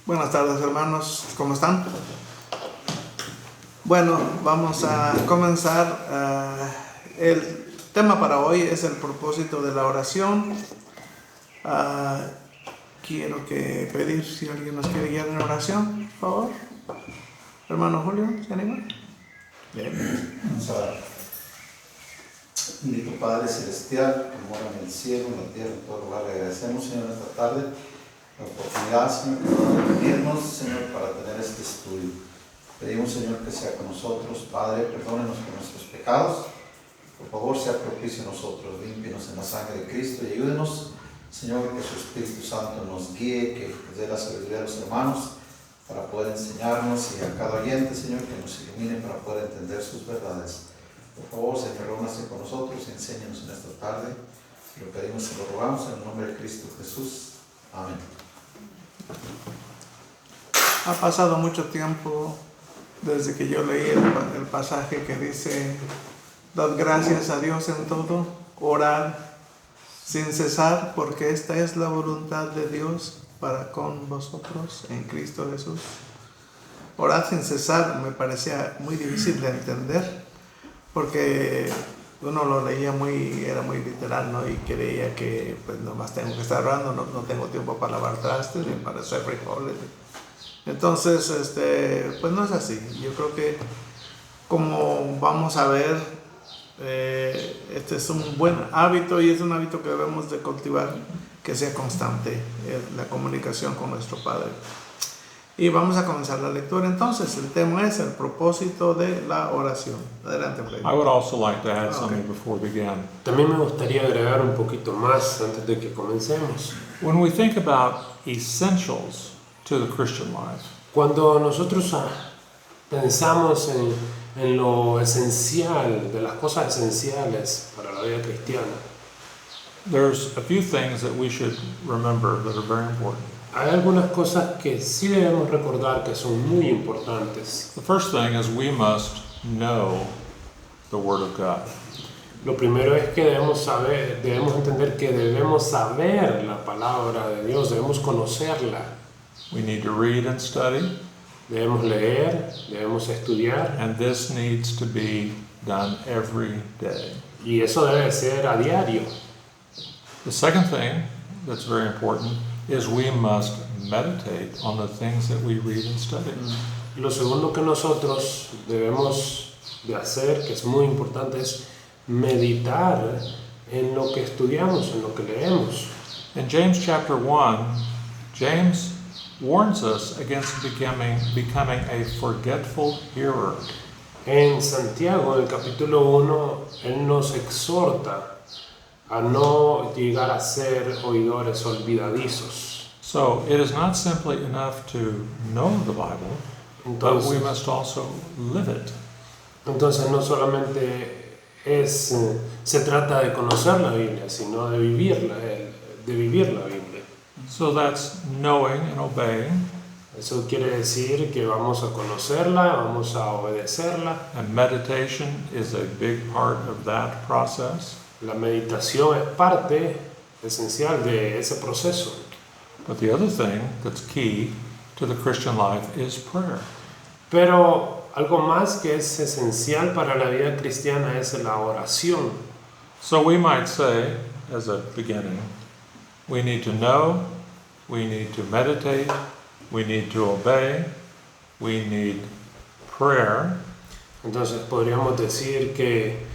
Buenas tardes, hermanos, ¿cómo están? Bueno, vamos a comenzar. El tema para hoy es el propósito de la oración. Quiero pedir si alguien nos quiere guiar en oración, por favor. Hermano Julio, ¿se anima? Bien. Vamos a orar. Bendito Padre Celestial, que mora en el cielo, en la tierra, en todo lugar, le agradecemos, Señor, esta tarde la oportunidad, Señor, que nos da de reunirnos, Señor, para tener este estudio. Pedimos, Señor, que sea con nosotros. Padre, perdónenos por nuestros pecados. Por favor, sea propicio a nosotros, límpienos en la sangre de Cristo y ayúdenos, Señor, que su Espíritu Santo nos guíe, que nos dé la sabiduría a los hermanos para poder enseñarnos, y a cada oyente, Señor, que nos ilumine para poder entender sus verdades. Por favor, Señor, reúnase con nosotros y enséñanos en esta tarde. Lo pedimos y lo rogamos en el nombre de Cristo Jesús. Amén. Ha pasado mucho tiempo desde que yo leí el pasaje que dice: dad gracias a Dios en todo, orad sin cesar, porque esta es la voluntad de Dios para con vosotros en Cristo Jesús. Orad sin cesar me parecía muy difícil de entender, porque uno lo leía era muy literal, ¿no? Y creía que pues nomás tengo que estar orando, no tengo tiempo para lavar trastes ni para hacer frijoles. Entonces, pues no es así. Yo creo que, como vamos a ver, este es un buen hábito, y es un hábito que debemos de cultivar, que sea constante, la comunicación con nuestro Padre. Y vamos a comenzar la lectura. Entonces, el tema es el propósito de la oración. Adelante, Freddy. I would also like to add something before we begin. También me gustaría agregar un poquito más antes de que comencemos. When we think about essentials to the Christian life, Cuando nosotros pensamos en lo esencial, de las cosas esenciales para la vida cristiana, there's a few things that we should remember that are very important. hay algunas cosas que sí debemos recordar que son muy importantes. The first thing is we must know the Word of God. Lo primero es que debemos entender que debemos saber la palabra de Dios, debemos conocerla. We need to read and study, Debemos leer, debemos estudiar, and this needs to be done every day. y eso debe ser a diario. The second thing that's very important is we must meditate on the things that we read and study. Lo segundo que nosotros debemos de hacer, que es muy importante, es meditar en lo que estudiamos, en lo que leemos. In James chapter 1, James warns us against becoming a forgetful hearer. En Santiago, en el capítulo 1, él nos exhorta a no llegar a ser oidores olvidadizos. So it is not simply enough to know the Bible, but we Entonces, must also live it. entonces no solamente se trata de conocer la Biblia, sino de vivir la Biblia. So that's knowing and obeying, Eso quiere decir que vamos a conocerla, vamos a obedecerla. and meditation is a big part of that process. La meditación es parte esencial de ese proceso. But the other thing that's key to the Christian life is prayer. Pero algo más que es esencial para la vida cristiana es la oración. So we might say, as a beginning, we need to know, we need to meditate, we need to obey, we need prayer, Entonces podríamos decir que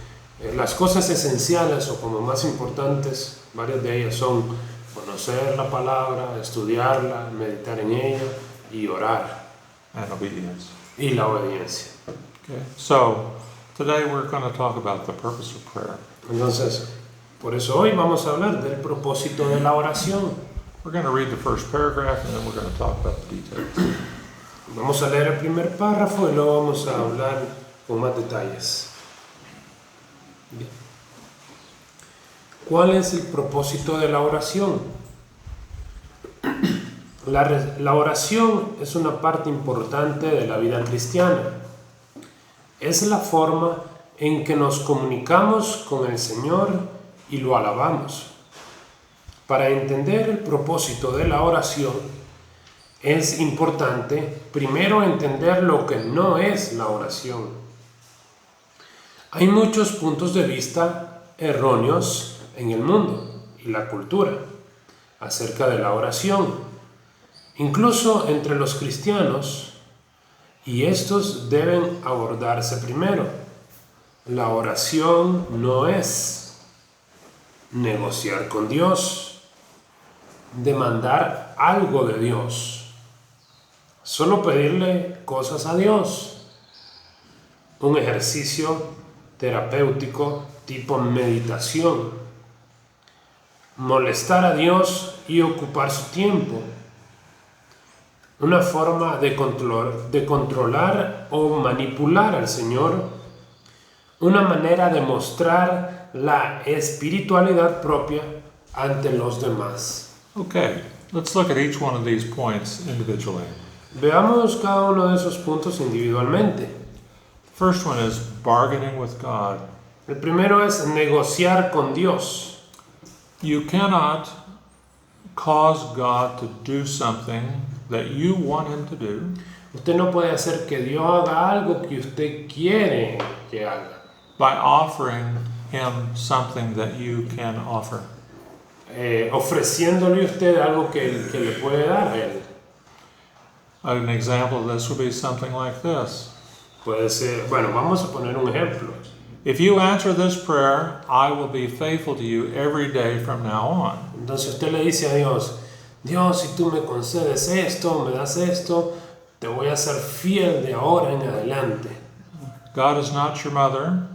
las cosas esenciales o como más importantes, varias de ellas son conocer la palabra, estudiarla, meditar en ella y orar, and obedience. y la obediencia. Okay? So today we're going to talk about the purpose of prayer. Entonces, por eso hoy vamos a hablar del propósito de la oración. We're going to read the first paragraph and then we're going to talk about the details. Vamos a leer el primer párrafo y luego vamos a hablar con más detalles. Bien. ¿Cuál es el propósito de la oración? La oración es una parte importante de la vida cristiana. Es la forma en que nos comunicamos con el Señor y lo alabamos. Para entender el propósito de la oración, es importante primero entender lo que no es la oración. Hay muchos puntos de vista erróneos en el mundo y la cultura acerca de la oración, incluso entre los cristianos, y estos deben abordarse primero. La oración no es negociar con Dios, demandar algo de Dios, solo pedirle cosas a Dios, un ejercicio terapéutico tipo meditación, molestar a Dios y ocupar su tiempo, una forma de controlar o manipular al Señor, una manera de mostrar la espiritualidad propia ante los demás. Okay, let's look at each one of these points individually. Veamos cada uno de esos puntos individualmente. First one is bargaining with God. El primero es negociar con Dios. You cannot cause God to do something that you want him to do Usted no puede hacer que Dios haga algo que usted quiere que haga, by offering him something that you can offer. ofreciéndole a usted algo que le puede dar a él. An example of this would be something like this. Puede ser, bueno, vamos a poner un ejemplo. If you answer this prayer, I will be faithful to you every day from now on. Entonces usted le dice a Dios, Dios, si tú me concedes esto, me das esto, te voy a ser fiel de ahora en adelante. God is not your mother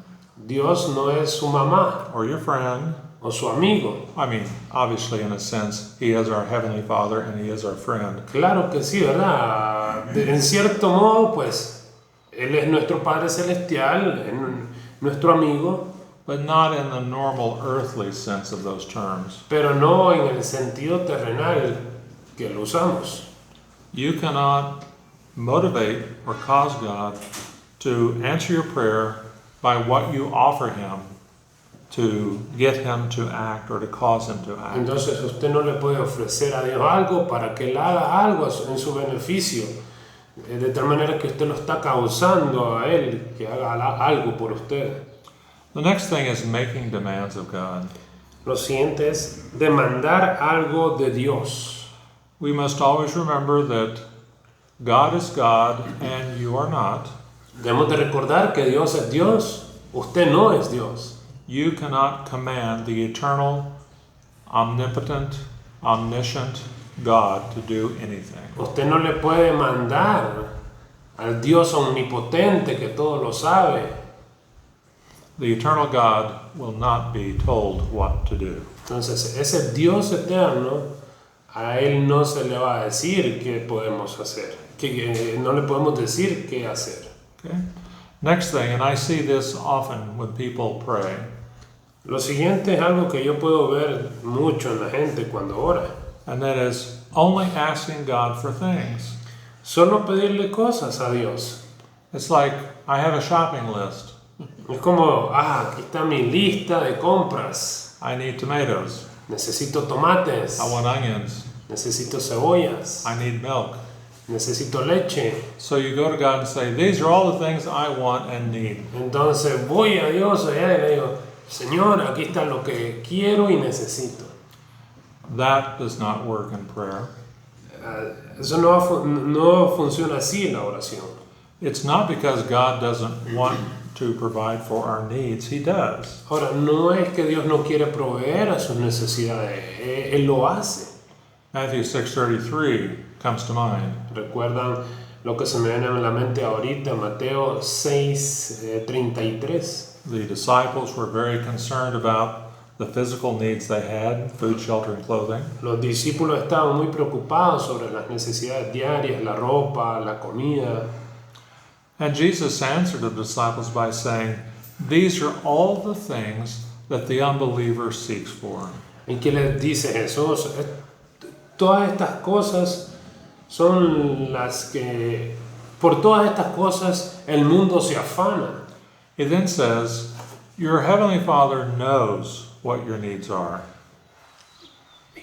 Dios no es su mamá or your friend. o su amigo. I mean, obviously, in a sense, he is our Heavenly Father and he is our friend. Claro que sí, ¿verdad? En cierto modo, pues, Él es nuestro Padre Celestial, nuestro amigo, But not in the normal earthly sense of those terms. pero no en el sentido terrenal que lo usamos. You cannot motivate or cause God to answer your prayer by what you offer him to get him to act or to cause him to act. Entonces usted no le puede ofrecer a Dios algo para que Él haga algo en su beneficio, de tal manera que usted lo está causando a Él que haga algo por usted. The next thing is making demands of God. Lo siguiente es demandar algo de Dios. We must always remember that God is God and you are not. Debemos de recordar que Dios es Dios, usted no es Dios. You cannot command the eternal, omnipotent, omniscient God to do anything. Usted no le puede mandar al Dios omnipotente que todo lo sabe. The eternal God will not be told what to do. Entonces, ese Dios eterno, a Él no se le va a decir qué podemos hacer, que no le podemos decir qué hacer. Okay? Next thing, and I see this often when people pray, Lo siguiente es algo que yo puedo ver mucho en la gente cuando ora. and that is only asking God for things. Solo pedirle cosas a Dios. It's like, I have a shopping list. Es como, aquí está mi lista de compras. I need tomatoes. Necesito tomates. I want onions. Necesito cebollas. I need milk. Necesito leche. So you go to God and say, these are all the things I want and need. Entonces voy a Dios allá y le digo, Señor, aquí está lo que quiero y necesito. That does not work in prayer. Eso no funciona así en la oración. It's not because God doesn't want to provide for our needs. He does. Ahora, no es que Dios no quiere proveer a sus necesidades. Él lo hace. Matthew 6:33 comes to mind. ¿Recuerdan lo que se me viene a la mente ahorita? Mateo 6:33. The disciples were very concerned about the physical needs they had, food, shelter, and clothing. Los discípulos estaban muy preocupados sobre las necesidades diarias, la ropa, la comida. And Jesus answered the disciples by saying, these are all the things that the unbeliever seeks for. ¿En qué les dice Jesús? Todas estas cosas son las que, por todas estas cosas, el mundo se afana. He then says, your heavenly Father knows what your needs are.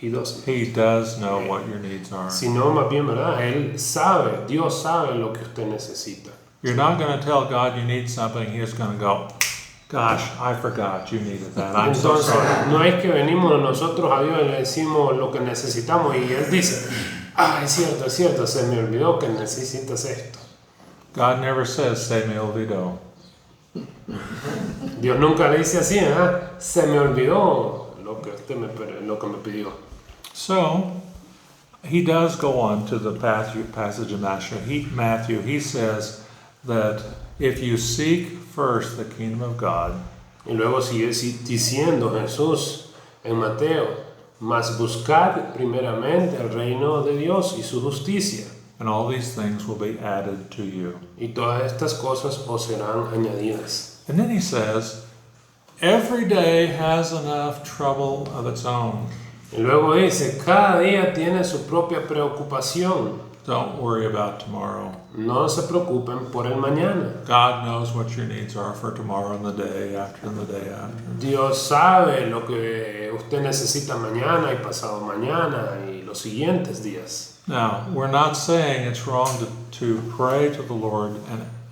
He doesn't. He does know what your needs are. Sino más bien, ¿verdad? Él sabe, Dios sabe lo que usted necesita. You're not going to tell God you need something. He's going to go, gosh, I forgot you needed that. I'm so Entonces, sorry. no es que venimos nosotros a Dios y le decimos lo que necesitamos y Él dice, es cierto, se me olvidó que necesitas esto. God never says, se me olvidó. Dios nunca le dice así, se me olvidó lo que me pidió. So, he does go on to the passage of Matthew. He says that if you seek first the kingdom of God, Y luego sigue diciendo Jesús en Mateo, mas buscad primeramente el reino de Dios y su justicia, and all these things will be added to you. y todas estas cosas os serán añadidas. And then he says, every day has enough trouble of its own. Y luego dice, cada día tiene su propia preocupación. Don't worry about tomorrow. No se preocupen por el mañana. God knows what your needs are for tomorrow and the day after and the day after. Dios sabe lo que usted necesita mañana y pasado mañana y los siguientes días. Now, we're not saying it's wrong to pray to the Lord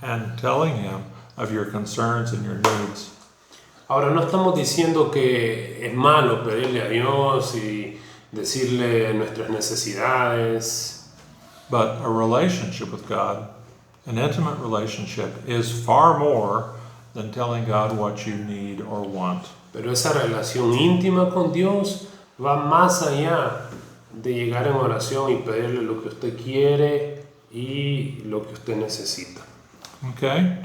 and telling Him of your concerns and your needs. Ahora, no estamos diciendo que es malo pedirle a Dios y decirle nuestras necesidades. But a relationship with God, an intimate relationship, is far more than telling God what you need or want. Pero esa relación íntima con Dios va más allá de llegar en oración y pedirle lo que usted quiere y lo que usted necesita. Okay?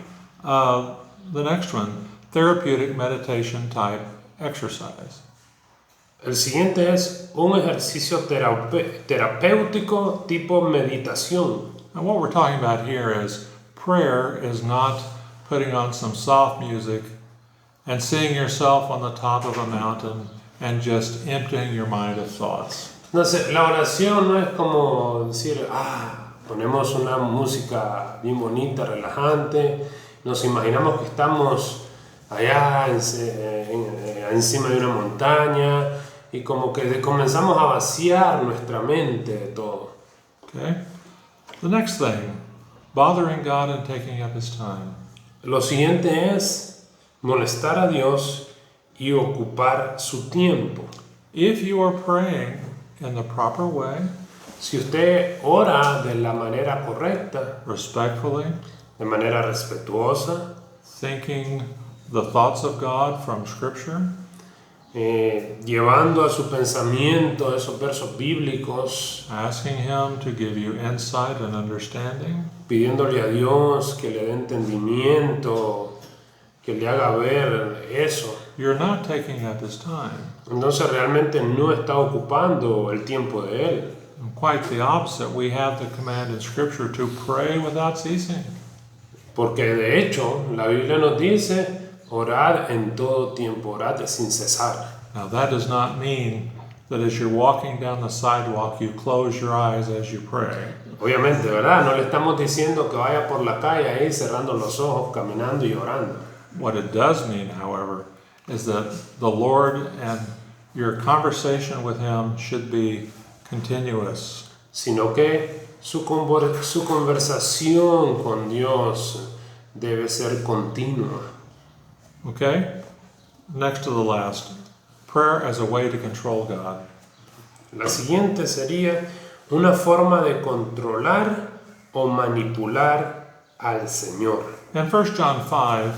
The next one, therapeutic meditation type exercise. El siguiente es un ejercicio terapéutico tipo meditación. And what we're talking about here is prayer is not putting on some soft music and seeing yourself on the top of a mountain and just emptying your mind of thoughts. Entonces, la oración no es como decir, ponemos una música bien bonita, relajante, nos imaginamos que estamos allá encima de una montaña y como que comenzamos a vaciar nuestra mente de todo. Okay? The next thing, bothering God and taking up His time. Lo siguiente es molestar a Dios y ocupar su tiempo. If you are praying in the proper way, Si usted ora de la manera correcta, respectfully, de manera respetuosa, thinking the thoughts of God from Scripture, llevando a su pensamiento esos versos bíblicos, asking Him to give you insight and understanding, pidiéndole a Dios que le dé entendimiento, que le haga ver eso. you're not taking up His time. Entonces realmente no está ocupando el tiempo de Él. And quite the opposite, we have the command in Scripture to pray without ceasing. Porque de hecho la Biblia nos dice orar en todo tiempo, orar sin cesar. Now that does not mean that as you're walking down the sidewalk, you close your eyes as you pray. Obviamente, ¿verdad? No le estamos diciendo que vaya por la calle ahí cerrando los ojos, caminando y orando. What it does mean, however, is that the Lord and your conversation with Him should be continuous. Sino que su conversación con Dios debe ser continua. Okay? Next to the last, prayer as a way to control God. La siguiente sería una forma de controlar o manipular al Señor. In 1 John 5,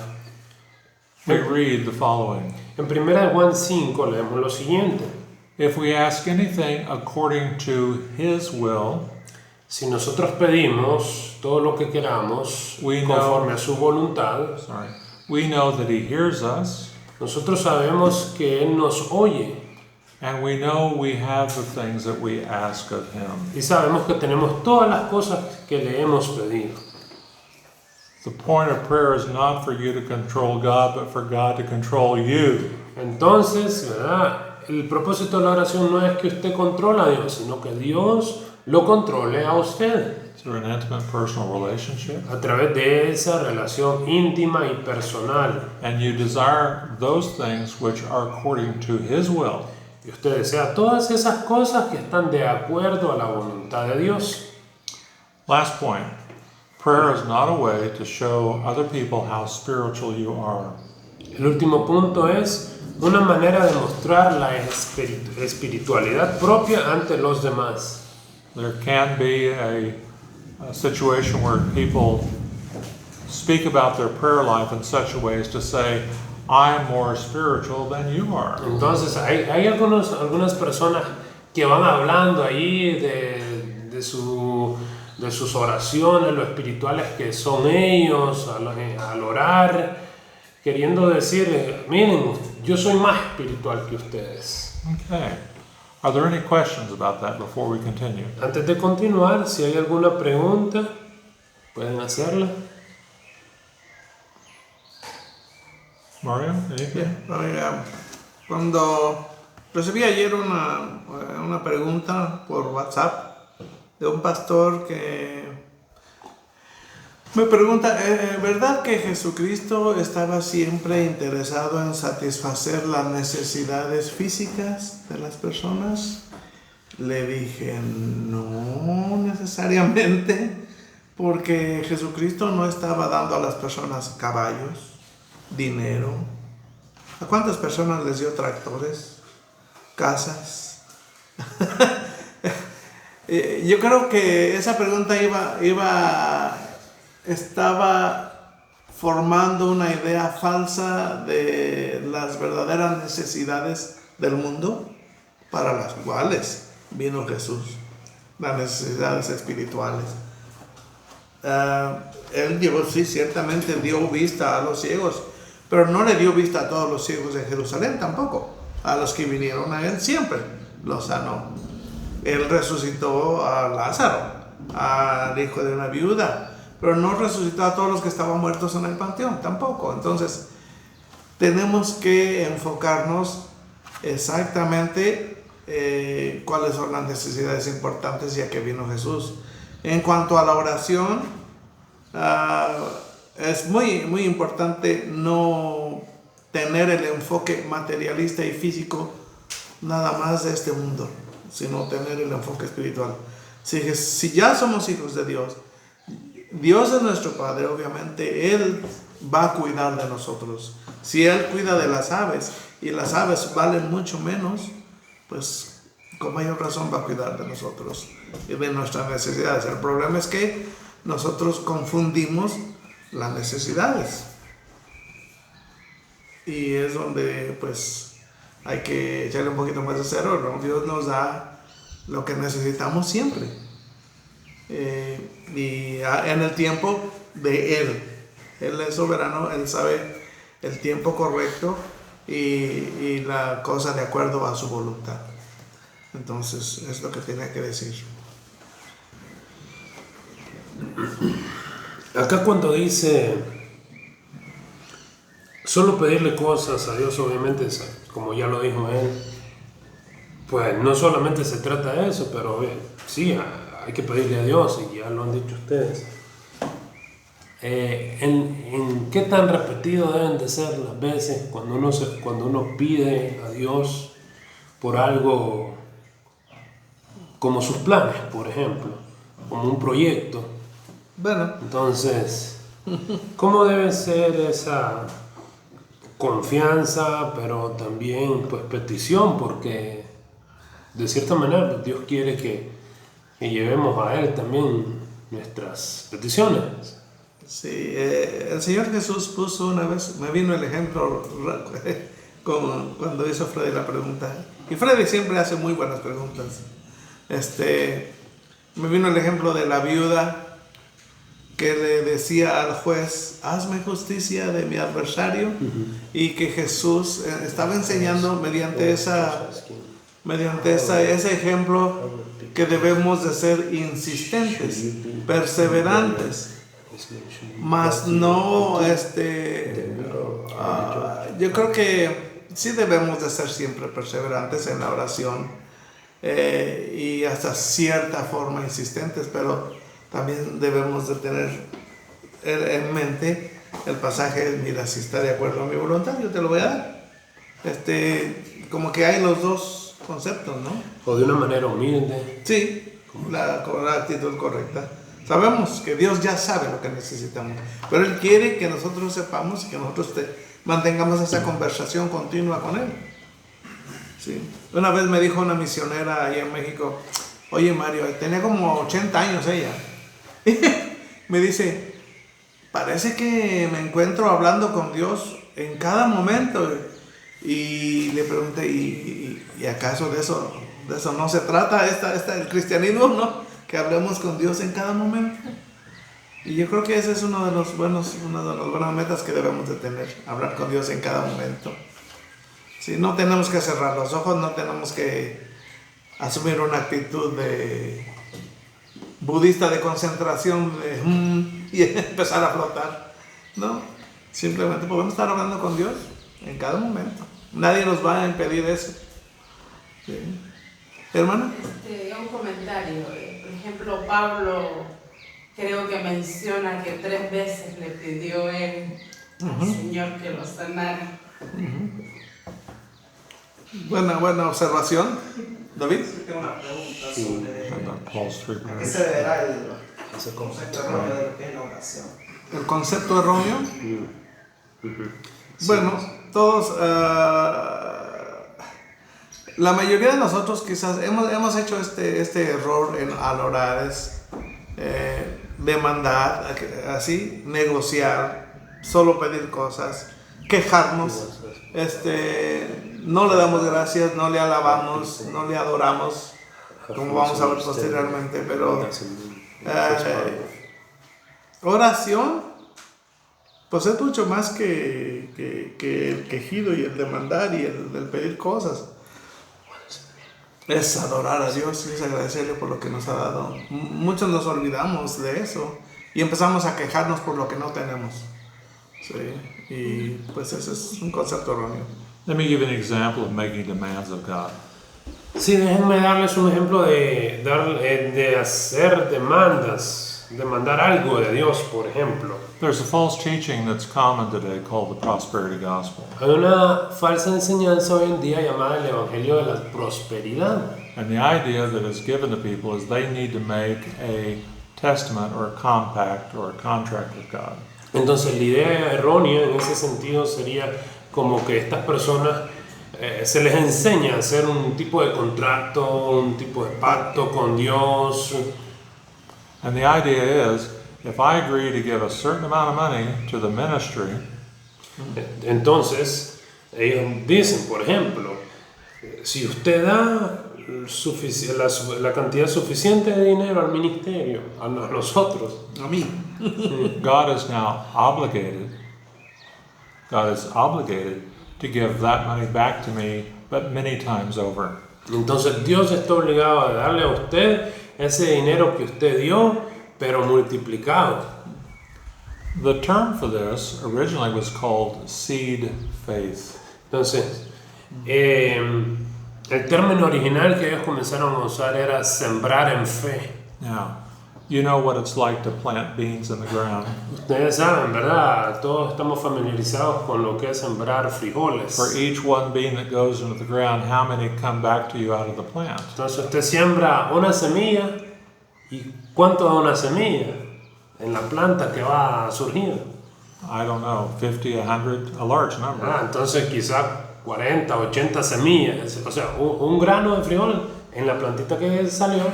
we read the following. En 1 Juan 5 leemos lo siguiente. If we ask anything according to His will, Si nosotros pedimos todo lo que queramos We know- conforme a su voluntad, we know that He hears us, nosotros sabemos que Él nos oye and we know we have the things that we ask of Him. y sabemos que tenemos todas las cosas que le hemos pedido. The point of prayer is not for you to control God, but for God to control you. Entonces, ¿verdad? El propósito de la oración no es que usted controle a Dios, sino que Dios lo controle a usted Through an intimate personal relationship. a través de esa relación íntima y personal. And you desire those things which are according to His will. y usted desea todas esas cosas que están de acuerdo a la voluntad de Dios. Last point. Prayer is not a way to show other people how spiritual you are. El último punto es una manera de mostrar la espiritualidad propia ante los demás. There can be a situation where people speak about their prayer life in such a way as to say, I'm more spiritual than you are. Entonces hay algunas personas que van hablando ahí de sus oraciones, lo espirituales que son ellos al orar, queriendo decir, miren, yo soy más espiritual que ustedes. Okay. Are there any questions about that before we continue? Antes de continuar, si hay alguna pregunta, pueden hacerla. Mario, anything? Oiga, cuando recibí ayer una pregunta por WhatsApp de un pastor que me pregunta, ¿verdad que Jesucristo estaba siempre interesado en satisfacer las necesidades físicas de las personas? Le dije, no necesariamente, porque Jesucristo no estaba dando a las personas caballos, dinero. ¿A cuántas personas les dio tractores, casas? Yo creo que esa pregunta estaba formando una idea falsa de las verdaderas necesidades del mundo para las cuales vino Jesús, las necesidades espirituales. Él ciertamente dio vista a los ciegos, pero no le dio vista a todos los ciegos de Jerusalén tampoco. A los que vinieron a él siempre los sanó. Él resucitó a Lázaro, al hijo de una viuda, pero no resucitó a todos los que estaban muertos en el panteón tampoco. Entonces tenemos que enfocarnos exactamente cuáles son las necesidades importantes ya que vino Jesús. En cuanto a la oración, es muy importante no tener el enfoque materialista y físico nada más de este mundo, sino tener el enfoque espiritual. Si ya somos hijos de Dios, Dios es nuestro Padre, obviamente Él va a cuidar de nosotros. Si Él cuida de las aves y las aves valen mucho menos, pues con mayor razón va a cuidar de nosotros y de nuestras necesidades. El problema es que nosotros confundimos las necesidades y es donde pues hay que echarle un poquito más de cero, ¿no? Dios nos da lo que necesitamos siempre y en el tiempo de Él. Él es soberano, Él sabe el tiempo correcto y la cosa de acuerdo a su voluntad. Entonces es lo que tenía que decir. Acá cuando dice solo pedirle cosas a Dios, obviamente, como ya lo dijo él, pues no solamente se trata de eso, pero sí, hay que pedirle a Dios, y ya lo han dicho ustedes. ¿En qué tan repetido deben de ser las veces cuando uno pide a Dios por algo como sus planes, por ejemplo, como un proyecto? Bueno, entonces, ¿cómo debe ser esa confianza, pero también pues petición? Porque de cierta manera pues, Dios quiere que llevemos a Él también nuestras peticiones. sí, el Señor Jesús puso una vez, me vino el ejemplo cuando hizo Freddy la pregunta, y Freddy siempre hace muy buenas preguntas. Me vino el ejemplo de la viuda que le decía al juez, hazme justicia de mi adversario, y que Jesús estaba enseñando mediante ese ejemplo que debemos de ser insistentes, perseverantes, mas no, yo creo que sí debemos de ser siempre perseverantes en la oración y hasta cierta forma insistentes, pero también debemos de tener en mente el pasaje, mira, si está de acuerdo a mi voluntad, yo te lo voy a dar. Como que hay los dos conceptos, ¿no? O de una manera humilde. Sí, con la actitud correcta. Sabemos que Dios ya sabe lo que necesitamos, pero Él quiere que nosotros sepamos y que nosotros mantengamos esa conversación continua con Él. Sí. Una vez me dijo una misionera ahí en México, oye Mario, tenía como 80 años ella, me dice, parece que me encuentro hablando con Dios en cada momento. Y le pregunté, ¿y acaso de eso no se trata el cristianismo, no? Que hablemos con Dios en cada momento. Y yo creo que ese es una de las buenas metas que debemos de tener, hablar con Dios en cada momento. Sí, no tenemos que cerrar los ojos, no tenemos que asumir una actitud de budista de concentración y empezar a flotar. No, simplemente podemos estar hablando con Dios en cada momento. Nadie nos va a impedir eso. Sí. ¿Hermana? Un comentario. Por ejemplo, Pablo creo que menciona que 3 veces le pidió él al Señor que lo sanara. Buena observación. ¿David? Sí, tengo una pregunta sobre Paul's three a qué prayers. se deberá el concepto erróneo de lo que es la oración. El concepto erróneo. Sí. Bueno, todos, la mayoría de nosotros quizás hemos hecho este error al orar, es demandar, así, negociar, solo pedir cosas, quejarnos, no le damos gracias, no le alabamos, no le adoramos, como vamos a ver posteriormente, pero oración pues es mucho más que el quejido y el demandar y el pedir cosas. Es adorar a Dios y es agradecerle por lo que nos ha dado. Muchos nos olvidamos de eso y empezamos a quejarnos por lo que no tenemos. Sí, y pues ese es un concepto erróneo. Let me give you an example of making demands of God. Sí, déjenme darles un ejemplo de hacer demandas, demandar algo de Dios, por ejemplo. There's a false teaching that's common today called the prosperity gospel. Hay una falsa enseñanza hoy en día llamada el Evangelio de la Prosperidad. And the idea that is given to people is they need to make a testament or a compact or a contract with God. Entonces la idea errónea en ese sentido sería como que estas personas se les enseña a hacer un tipo de contrato, un tipo de pacto con Dios. And the idea is, if I agree to give a certain amount of money to the ministry, Entonces, ellos dicen, por ejemplo, si usted da la cantidad suficiente de dinero al ministerio, a nosotros, A mí. God is now obligated to give that money back to me, but many times over. entonces Dios está obligado a darle a usted ese dinero que usted dio, pero multiplicado. The term for this originally was called seed faith. Entonces, el término original que ellos comenzaron a usar era sembrar en fe. Now, you know what it's like to plant beans in the ground. Ustedes saben, ¿verdad? Todos estamos familiarizados con lo que es sembrar frijoles. For each one bean that goes into the ground, how many come back to you out of the plant? Entonces usted siembra una semilla, ¿y cuánto da una semilla en la planta que va a surgir? I don't know, 50, 100, a large number. Entonces quizás 40, 80 semillas, o sea, un grano de frijol en la plantita que salió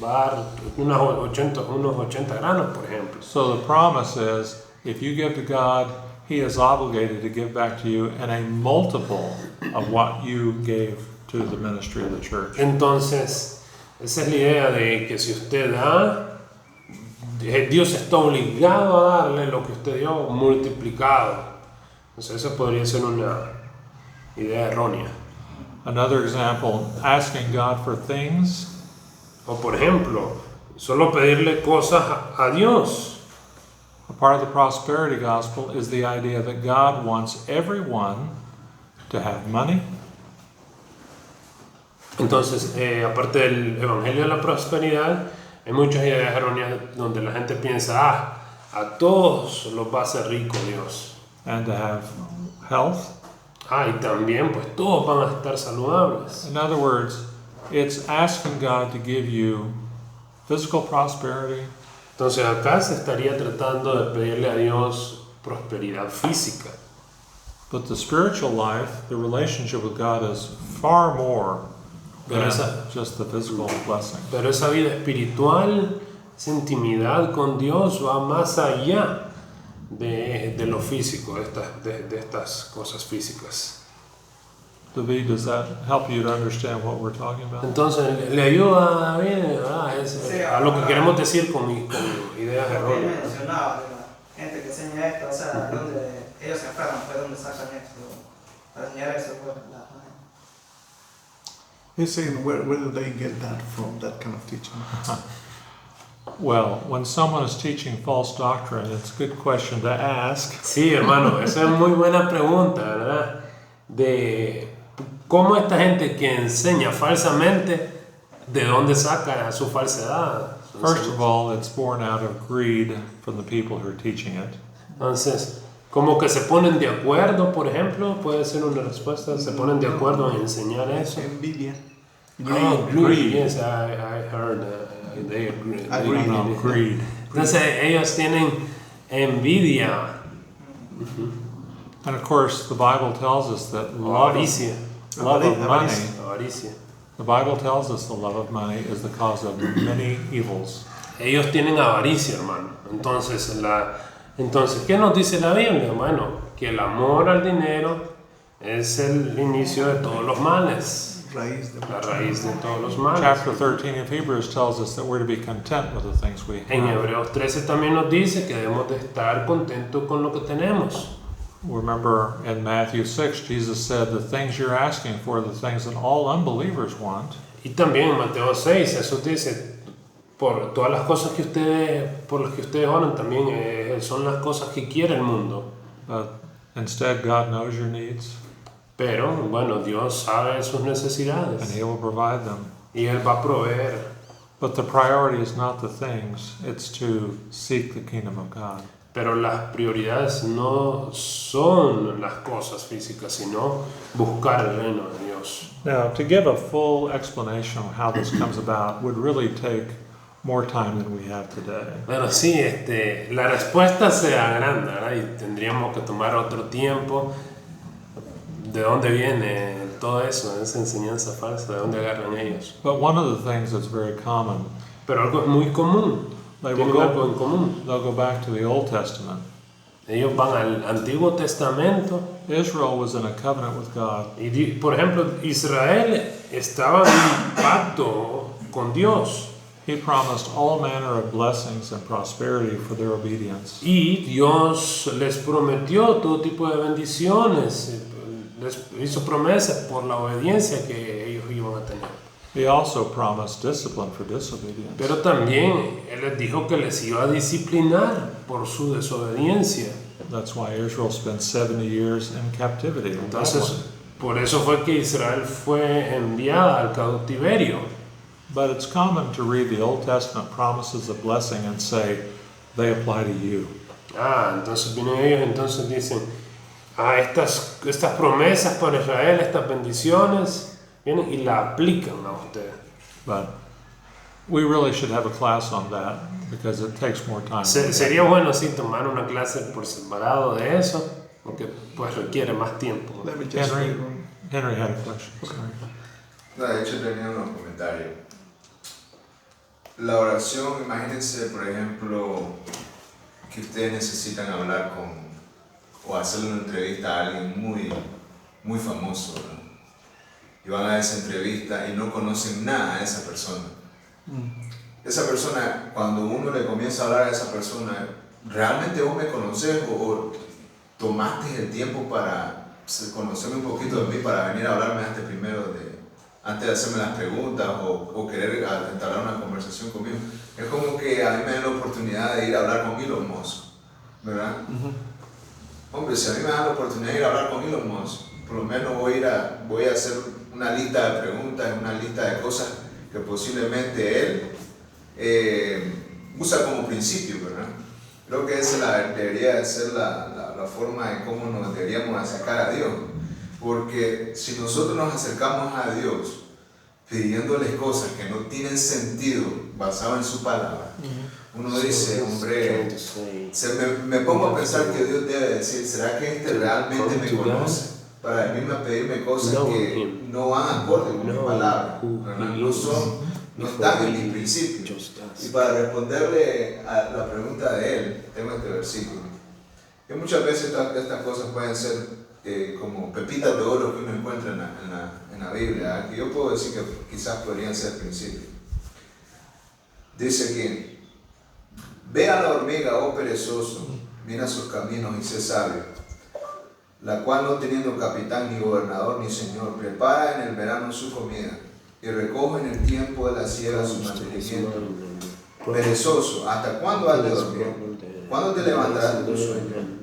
va a dar unos 80 granos, por ejemplo. So the promise is, if you give to God, He is obligated to give back to you in a multiple of what you gave to the ministry of the church. Entonces, esa es la idea de que si usted da, Dios está obligado a darle lo que usted dio multiplicado. Entonces, esa podría ser una idea errónea. Another example, asking God for things O por ejemplo, solo pedirle cosas a Dios. A part of the prosperity gospel is the idea that God wants everyone to have money, Entonces, aparte del Evangelio de la Prosperidad, hay muchas ideas erróneas donde la gente piensa, a todos los va a hacer rico Dios. and to have health, Y también pues todos van a estar saludables. In other words, it's asking God to give you physical prosperity, Entonces acá se estaría tratando de pedirle a Dios prosperidad física. but the spiritual life, the relationship with God is far more Pero than esa, just the physical blessing. pero esa vida espiritual, esa intimidad con Dios va más allá de lo físico, de estas cosas físicas. David, does that help you to understand what we're talking about? Entonces le ayuda a David, ¿verdad? Sí, a lo que queremos decir con ideas Porque él erróneas. mencionaba de la gente que enseña esto, o sea, donde ellos se enferman, pues donde sacan esto, para enseñar eso, pues, la He's saying, where do they get that from, that kind of teaching? Well, when someone is teaching false doctrine, it's a good question to ask. Sí, hermano, esa es muy buena pregunta, ¿verdad? De cómo esta gente que enseña falsamente, ¿de dónde saca su falsedad? First of all, it's born out of greed from the people who are teaching it. Entonces, como que se ponen de acuerdo, por ejemplo, puede ser una respuesta, se ponen de acuerdo en enseñar eso. Envidia. Greed, yes, I heard they agree. Agree. No, greed. Entonces, ellos tienen envidia, And of course, the Bible tells us that love avaricia, of money, avaricia. the Bible tells us the love of money is the cause of many evils. Ellos tienen avaricia, hermano. Entonces, ¿qué nos dice la Biblia? Bueno, que el amor al dinero es el inicio de todos los males, la raíz de todos los males. Chapter 13 of Hebrews tells us that we're to be content with the things we En have. Hebreos 13 también nos dice que debemos de estar contentos con lo que tenemos. Remember in Matthew 6, Jesus said, the things you're asking for are the things that all unbelievers want. Y también en Mateo 6, Jesús dice, por todas las cosas que por las que ustedes oran también son las cosas que quiere el mundo. But instead, God knows your needs Pero, bueno, Dios sabe sus and necesidades He will provide them. y Él va a proveer. But the priority is not the things, it's to seek the kingdom of God. Pero las prioridades no son las cosas físicas, sino buscar el reino de Dios. Now, to give a full explanation of how this comes about would really take more time than we have today. Bueno, sí, la respuesta se agranda, ¿verdad? Y tendríamos que tomar otro tiempo. ¿De dónde viene todo eso, esa enseñanza falsa? ¿De dónde agarran ellos? But one of the things that's very common, Pero algo es muy común. they will Tienen algo en go, común. they'll go back to the Old Testament. Ellos van al Antiguo Testamento Israel was in a covenant with God. y, por ejemplo, Israel estaba en un pacto con Dios. He promised all manner of blessings and prosperity for their obedience. Y Dios les prometió todo tipo de bendiciones, les hizo promesas por la obediencia que ellos iban a tener. He also promised discipline for disobedience. Pero también Él les dijo que les iba a disciplinar por su desobediencia. That's why Israel spent 70 years in captivity. in Entonces, Babylon. por eso fue que Israel fue enviada al cautiverio. But it's common to read the Old Testament promises of blessing and say they apply to you. Entonces vienen ellos, entonces dicen, estas promesas para Israel, estas bendiciones, vienen y la aplican a ustedes. But we really should have a class on that because it takes more time. Sería bueno sí tomar una clase por separado de eso, porque pues requiere más tiempo. Let me just Henry, read one. Henry had a question. Sorry. No, de hecho tenía un comentario. La oración, imagínense por ejemplo que ustedes necesitan hablar o hacerle una entrevista a alguien muy famoso, ¿no? Y van a esa entrevista y no conocen nada a esa persona. Esa persona, cuando uno le comienza a hablar a esa persona, ¿realmente vos me conoces o tomaste el tiempo para conocerme un poquito de mí para venir a hablarme antes de hacerme las preguntas o querer entablar una conversación conmigo? Es como que a mí me dan la oportunidad de ir a hablar con Elon Musk, ¿verdad? Hombre, si a mí me dan la oportunidad de ir a hablar con Elon Musk, por lo menos voy a hacer una lista de preguntas, una lista de cosas que posiblemente él usa como principio, ¿verdad? Creo que esa debería ser la forma en cómo nos deberíamos acercar a Dios. Porque si nosotros nos acercamos a Dios pidiéndoles cosas que no tienen sentido basado en su palabra, uno dice, hombre, me pongo a pensar que Dios debe decir, ¿será que este realmente me conoce? Para venirme a pedirme cosas que no van acorde con mi palabra, no están en mi principio. Y para responderle a la pregunta de él, tengo este versículo. Que muchas veces estas cosas pueden ser como pepitas de oro que uno encuentra en la Biblia, que yo puedo decir que quizás podrían ser principios. Dice aquí, ve a la hormiga, oh perezoso, mira sus caminos y sé sabio, la cual no teniendo capitán, ni gobernador, ni señor, prepara en el verano su comida y recoge en el tiempo de la siega su mantenimiento. Perezoso, ¿hasta cuándo has de dormir? ¿Cuándo te levantarás de tu sueño?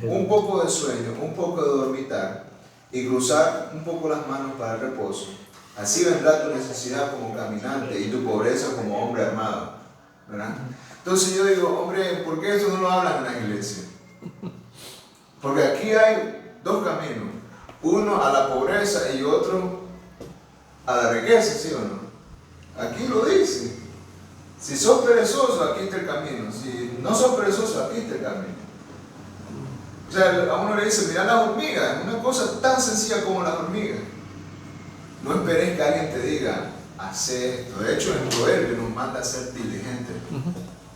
Un poco de sueño, un poco de dormitar y cruzar un poco las manos para el reposo. Así vendrá tu necesidad como caminante y tu pobreza como hombre armado, ¿verdad? Entonces yo digo, hombre, ¿por qué esto no lo hablan en la iglesia? Porque aquí hay dos caminos, uno a la pobreza y otro a la riqueza, ¿sí o no? Aquí lo dice. Si sos perezoso, aquí está el camino. Si no sos perezoso, aquí está el camino. O sea, a uno le dice, mira las hormigas, una cosa tan sencilla como las hormigas. No esperes que alguien te diga, haz esto. De hecho, en Proverbio nos manda a ser diligentes.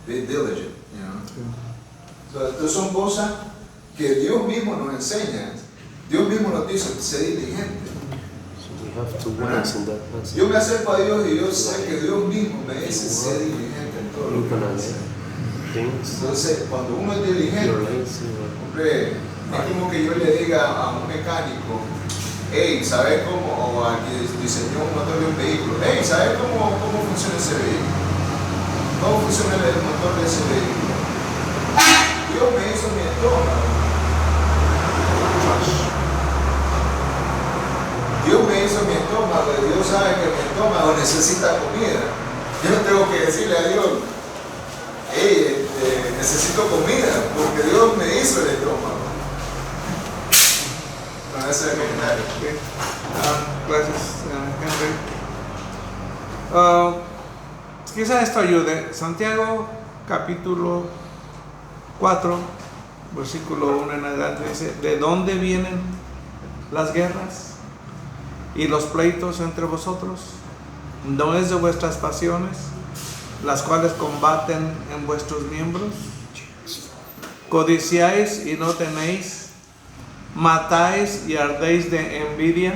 Be diligent, you know. Entonces son cosas que Dios mismo nos enseña. Dios mismo nos dice, sé diligente. Yo me acerco a Dios y yo sé que Dios mismo me dice, sé diligente en todo lo que hace. Entonces, cuando uno es diligente, hombre, es como que yo le diga a un mecánico, hey, ¿sabes cómo? O a quien diseñó un motor de un vehículo, hey, ¿sabes cómo funciona ese vehículo? ¿Cómo funciona el motor de ese vehículo? Dios me hizo mi estómago. Dios me hizo mi estómago y Dios sabe que mi estómago necesita comida. Yo no tengo que decirle a Dios, hey, necesito comida, porque Dios me hizo el estómago. Bueno, ese es el comentario. Gracias, Henry. Quizá esto ayude. Santiago capítulo 4, versículo 1 en adelante dice, ¿de dónde vienen las guerras y los pleitos entre vosotros? ¿No es de vuestras pasiones, las cuales combaten en vuestros miembros? Codiciáis y no tenéis, matáis y ardéis de envidia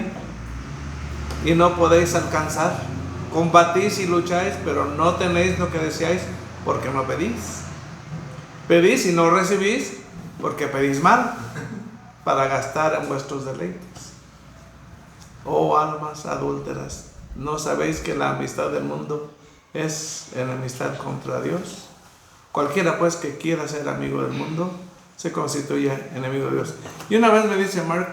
y no podéis alcanzar. Combatís y lucháis, pero no tenéis lo que deseáis, porque no pedís. Pedís y no recibís, porque pedís mal, para gastar en vuestros deleites. Oh almas adúlteras, ¿no sabéis que la amistad del mundo es enemistad contra Dios? Cualquiera pues que quiera ser amigo del mundo se constituye enemigo de Dios. Y una vez me dice Mark,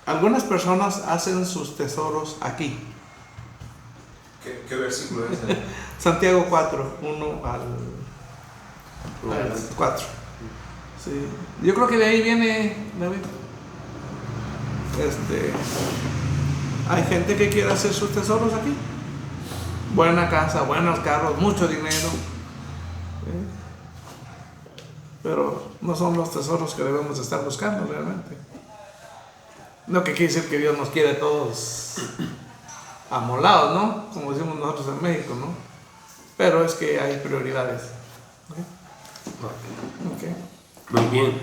algunas personas hacen sus tesoros aquí. ¿Qué versículo es ese? Santiago 4, 1 al 4. Sí. Yo creo que de ahí viene, David. Hay gente que quiere hacer sus tesoros aquí. Buena casa, buenos carros, mucho dinero. Pero no son los tesoros que debemos estar buscando realmente. No que quiere decir que Dios nos quiere todos amolados, ¿no? Como decimos nosotros en México, ¿no? Pero es que hay prioridades. Okay. Muy bien.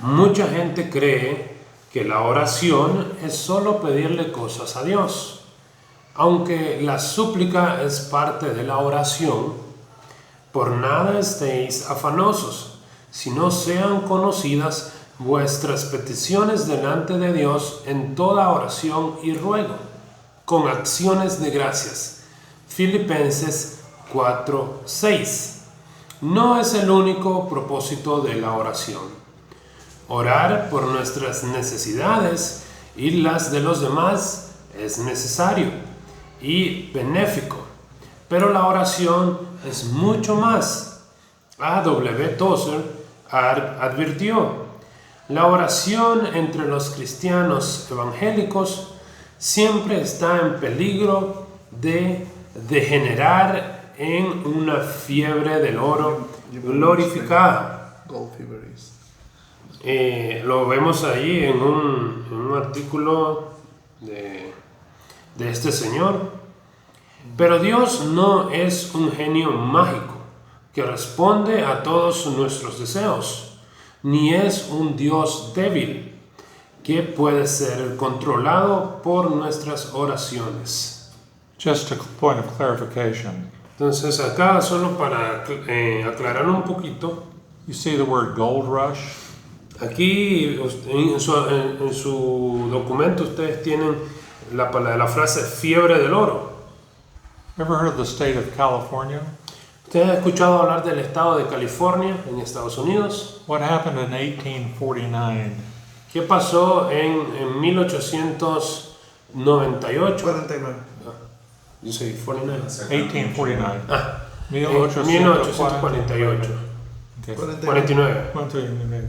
Mucha gente cree que la oración es solo pedirle cosas a Dios. Aunque la súplica es parte de la oración, por nada estéis afanosos, sino sean conocidas vuestras peticiones delante de Dios en toda oración y ruego, con acciones de gracias. Filipenses 4:6. No es el único propósito de la oración. Orar por nuestras necesidades y las de los demás es necesario y benéfico, pero la oración es mucho más. A.W. Tozer advirtió: La oración entre los cristianos evangélicos siempre está en peligro de degenerar en una fiebre del oro glorificada. Gold fever is. Lo vemos ahí en un artículo de este señor. Pero Dios no es un genio mágico que responde a todos nuestros deseos, ni es un Dios débil que puede ser controlado por nuestras oraciones. Just a point of clarification. Entonces acá solo para aclarar un poquito, You see the word gold rush? aquí en su documento ustedes tienen la frase fiebre del oro. Ever heard of the state of California? ¿Ustedes han escuchado hablar del estado de California en Estados Unidos? What happened in 1849? ¿Qué pasó en 1898? 49. Yo soy 49. 1849. Ah, 1848. 1848. Okay. 49. 1949.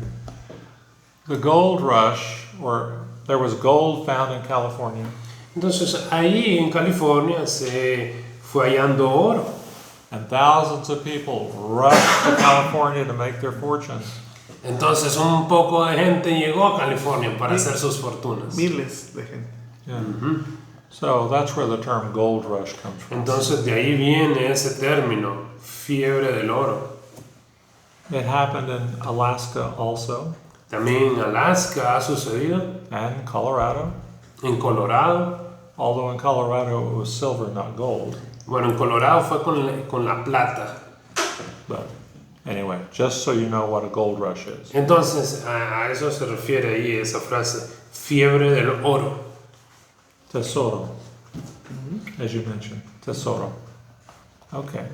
The gold rush, or there was gold found in California. Entonces ahí en California se fue hallando oro. And thousands of people rushed to California to make their fortunes. Entonces un poco de gente llegó a California para hacer sus fortunas. Miles de gente. Yeah. So that's where the term gold rush comes from. Entonces de ahí viene ese término, fiebre del oro. It happened in Alaska also, También en Alaska ha sucedido, and Colorado. en Colorado. Although in Colorado it was silver, not gold. Bueno, en Colorado fue con la plata. But anyway, just so you know what a gold rush is. Entonces a eso se refiere ahí esa frase, fiebre del oro. Tesoro, as you mentioned. Tesoro. Okay.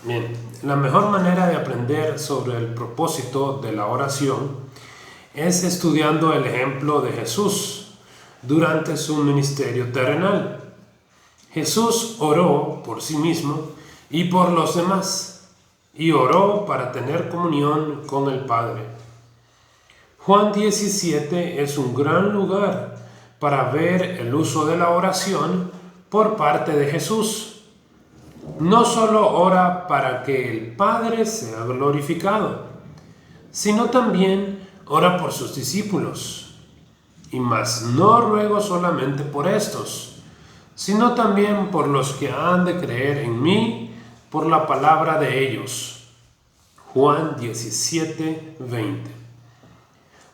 Bien, la mejor manera de aprender sobre el propósito de la oración es estudiando el ejemplo de Jesús durante su ministerio terrenal. Jesús oró por sí mismo y por los demás, y oró para tener comunión con el Padre. Juan 17 es un gran lugar para ver el uso de la oración por parte de Jesús. No solo ora para que el Padre sea glorificado, sino también ora por sus discípulos. Y mas no ruego solamente por estos, sino también por los que han de creer en mí por la palabra de ellos. Juan 17:20.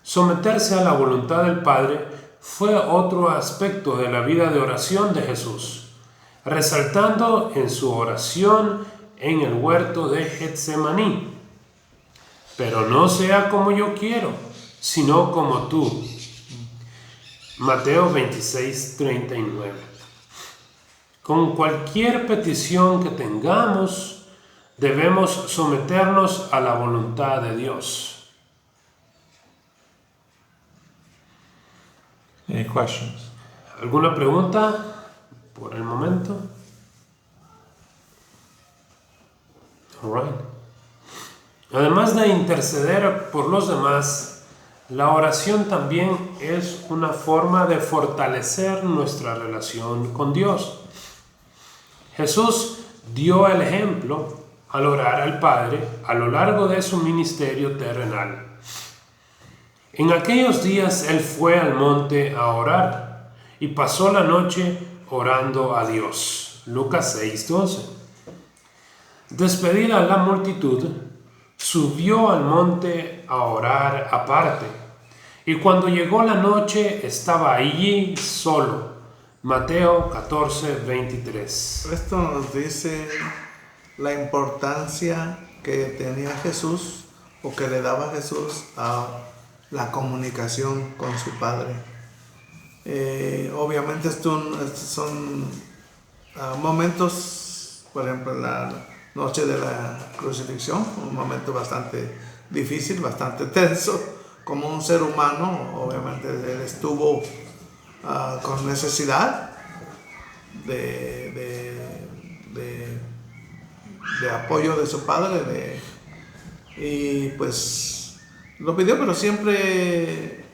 Someterse a la voluntad del Padre fue otro aspecto de la vida de oración de Jesús, resaltando en su oración en el huerto de Getsemaní. Pero no sea como yo quiero, sino como tú. Mateo 26:39. Con cualquier petición que tengamos, debemos someternos a la voluntad de Dios. Any questions? ¿Alguna pregunta por el momento? All right. Además de interceder por los demás, la oración también es una forma de fortalecer nuestra relación con Dios. Jesús dio el ejemplo al orar al Padre a lo largo de su ministerio terrenal. En aquellos días Él fue al monte a orar y pasó la noche orando a Dios. Lucas 6:12. Despedida la multitud, subió al monte a orar aparte, y cuando llegó la noche estaba allí solo. Mateo 14:23. Esto nos dice la importancia que tenía Jesús o que le daba Jesús a la comunicación con su Padre. Obviamente estos son momentos, por ejemplo, la noche de la crucifixión, un momento bastante difícil, bastante tenso. Como un ser humano, obviamente él estuvo con necesidad de apoyo de su Padre, y pues Lo pidió, pero siempre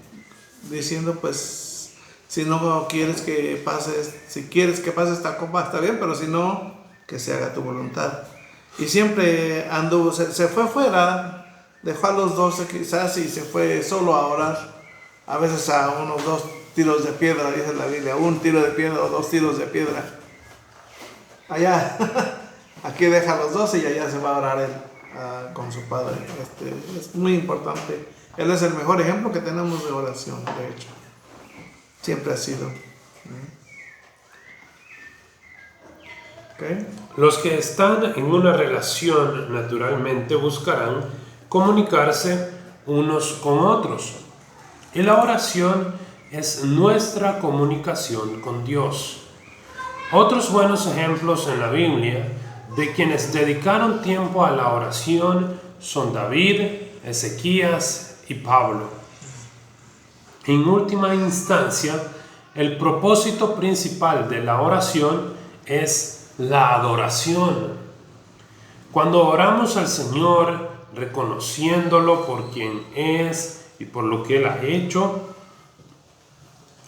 diciendo, pues, si no quieres que pase, si quieres que pase esta copa, está bien, pero si no, que se haga tu voluntad. Y siempre anduvo, se fue fuera, dejó a los 12 quizás y se fue solo a orar. A veces a unos 2 tiros de piedra, dice la Biblia, 1 tiro de piedra o 2 tiros de piedra. Allá, aquí deja a los 12 y allá se va a orar él con su padre. Es muy importante. Él es el mejor ejemplo que tenemos de oración, de hecho. Siempre ha sido. ¿Okay? Los que están en una relación naturalmente buscarán comunicarse unos con otros. Y la oración es nuestra comunicación con Dios. Otros buenos ejemplos en la Biblia de quienes dedicaron tiempo a la oración son David, Ezequías y Pablo. En última instancia, el propósito principal de la oración es la adoración. Cuando oramos al Señor reconociéndolo por quien es y por lo que Él ha hecho,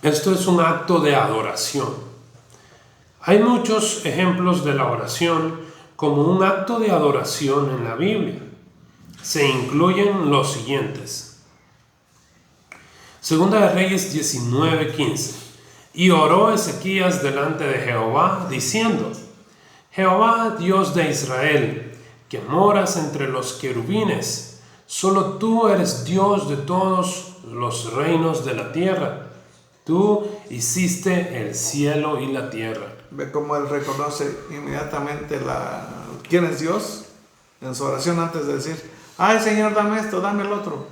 esto es un acto de adoración. Hay muchos ejemplos de la oración como un acto de adoración en la Biblia. Se incluyen los siguientes. Segunda de Reyes 19:15. Y oró Ezequías delante de Jehová, diciendo: Jehová, Dios de Israel, que moras entre los querubines, solo tú eres Dios de todos los reinos de la tierra. Tú hiciste el cielo y la tierra. Ve cómo él reconoce inmediatamente quién es Dios en su oración antes de decir, ay Señor, dame esto, dame el otro.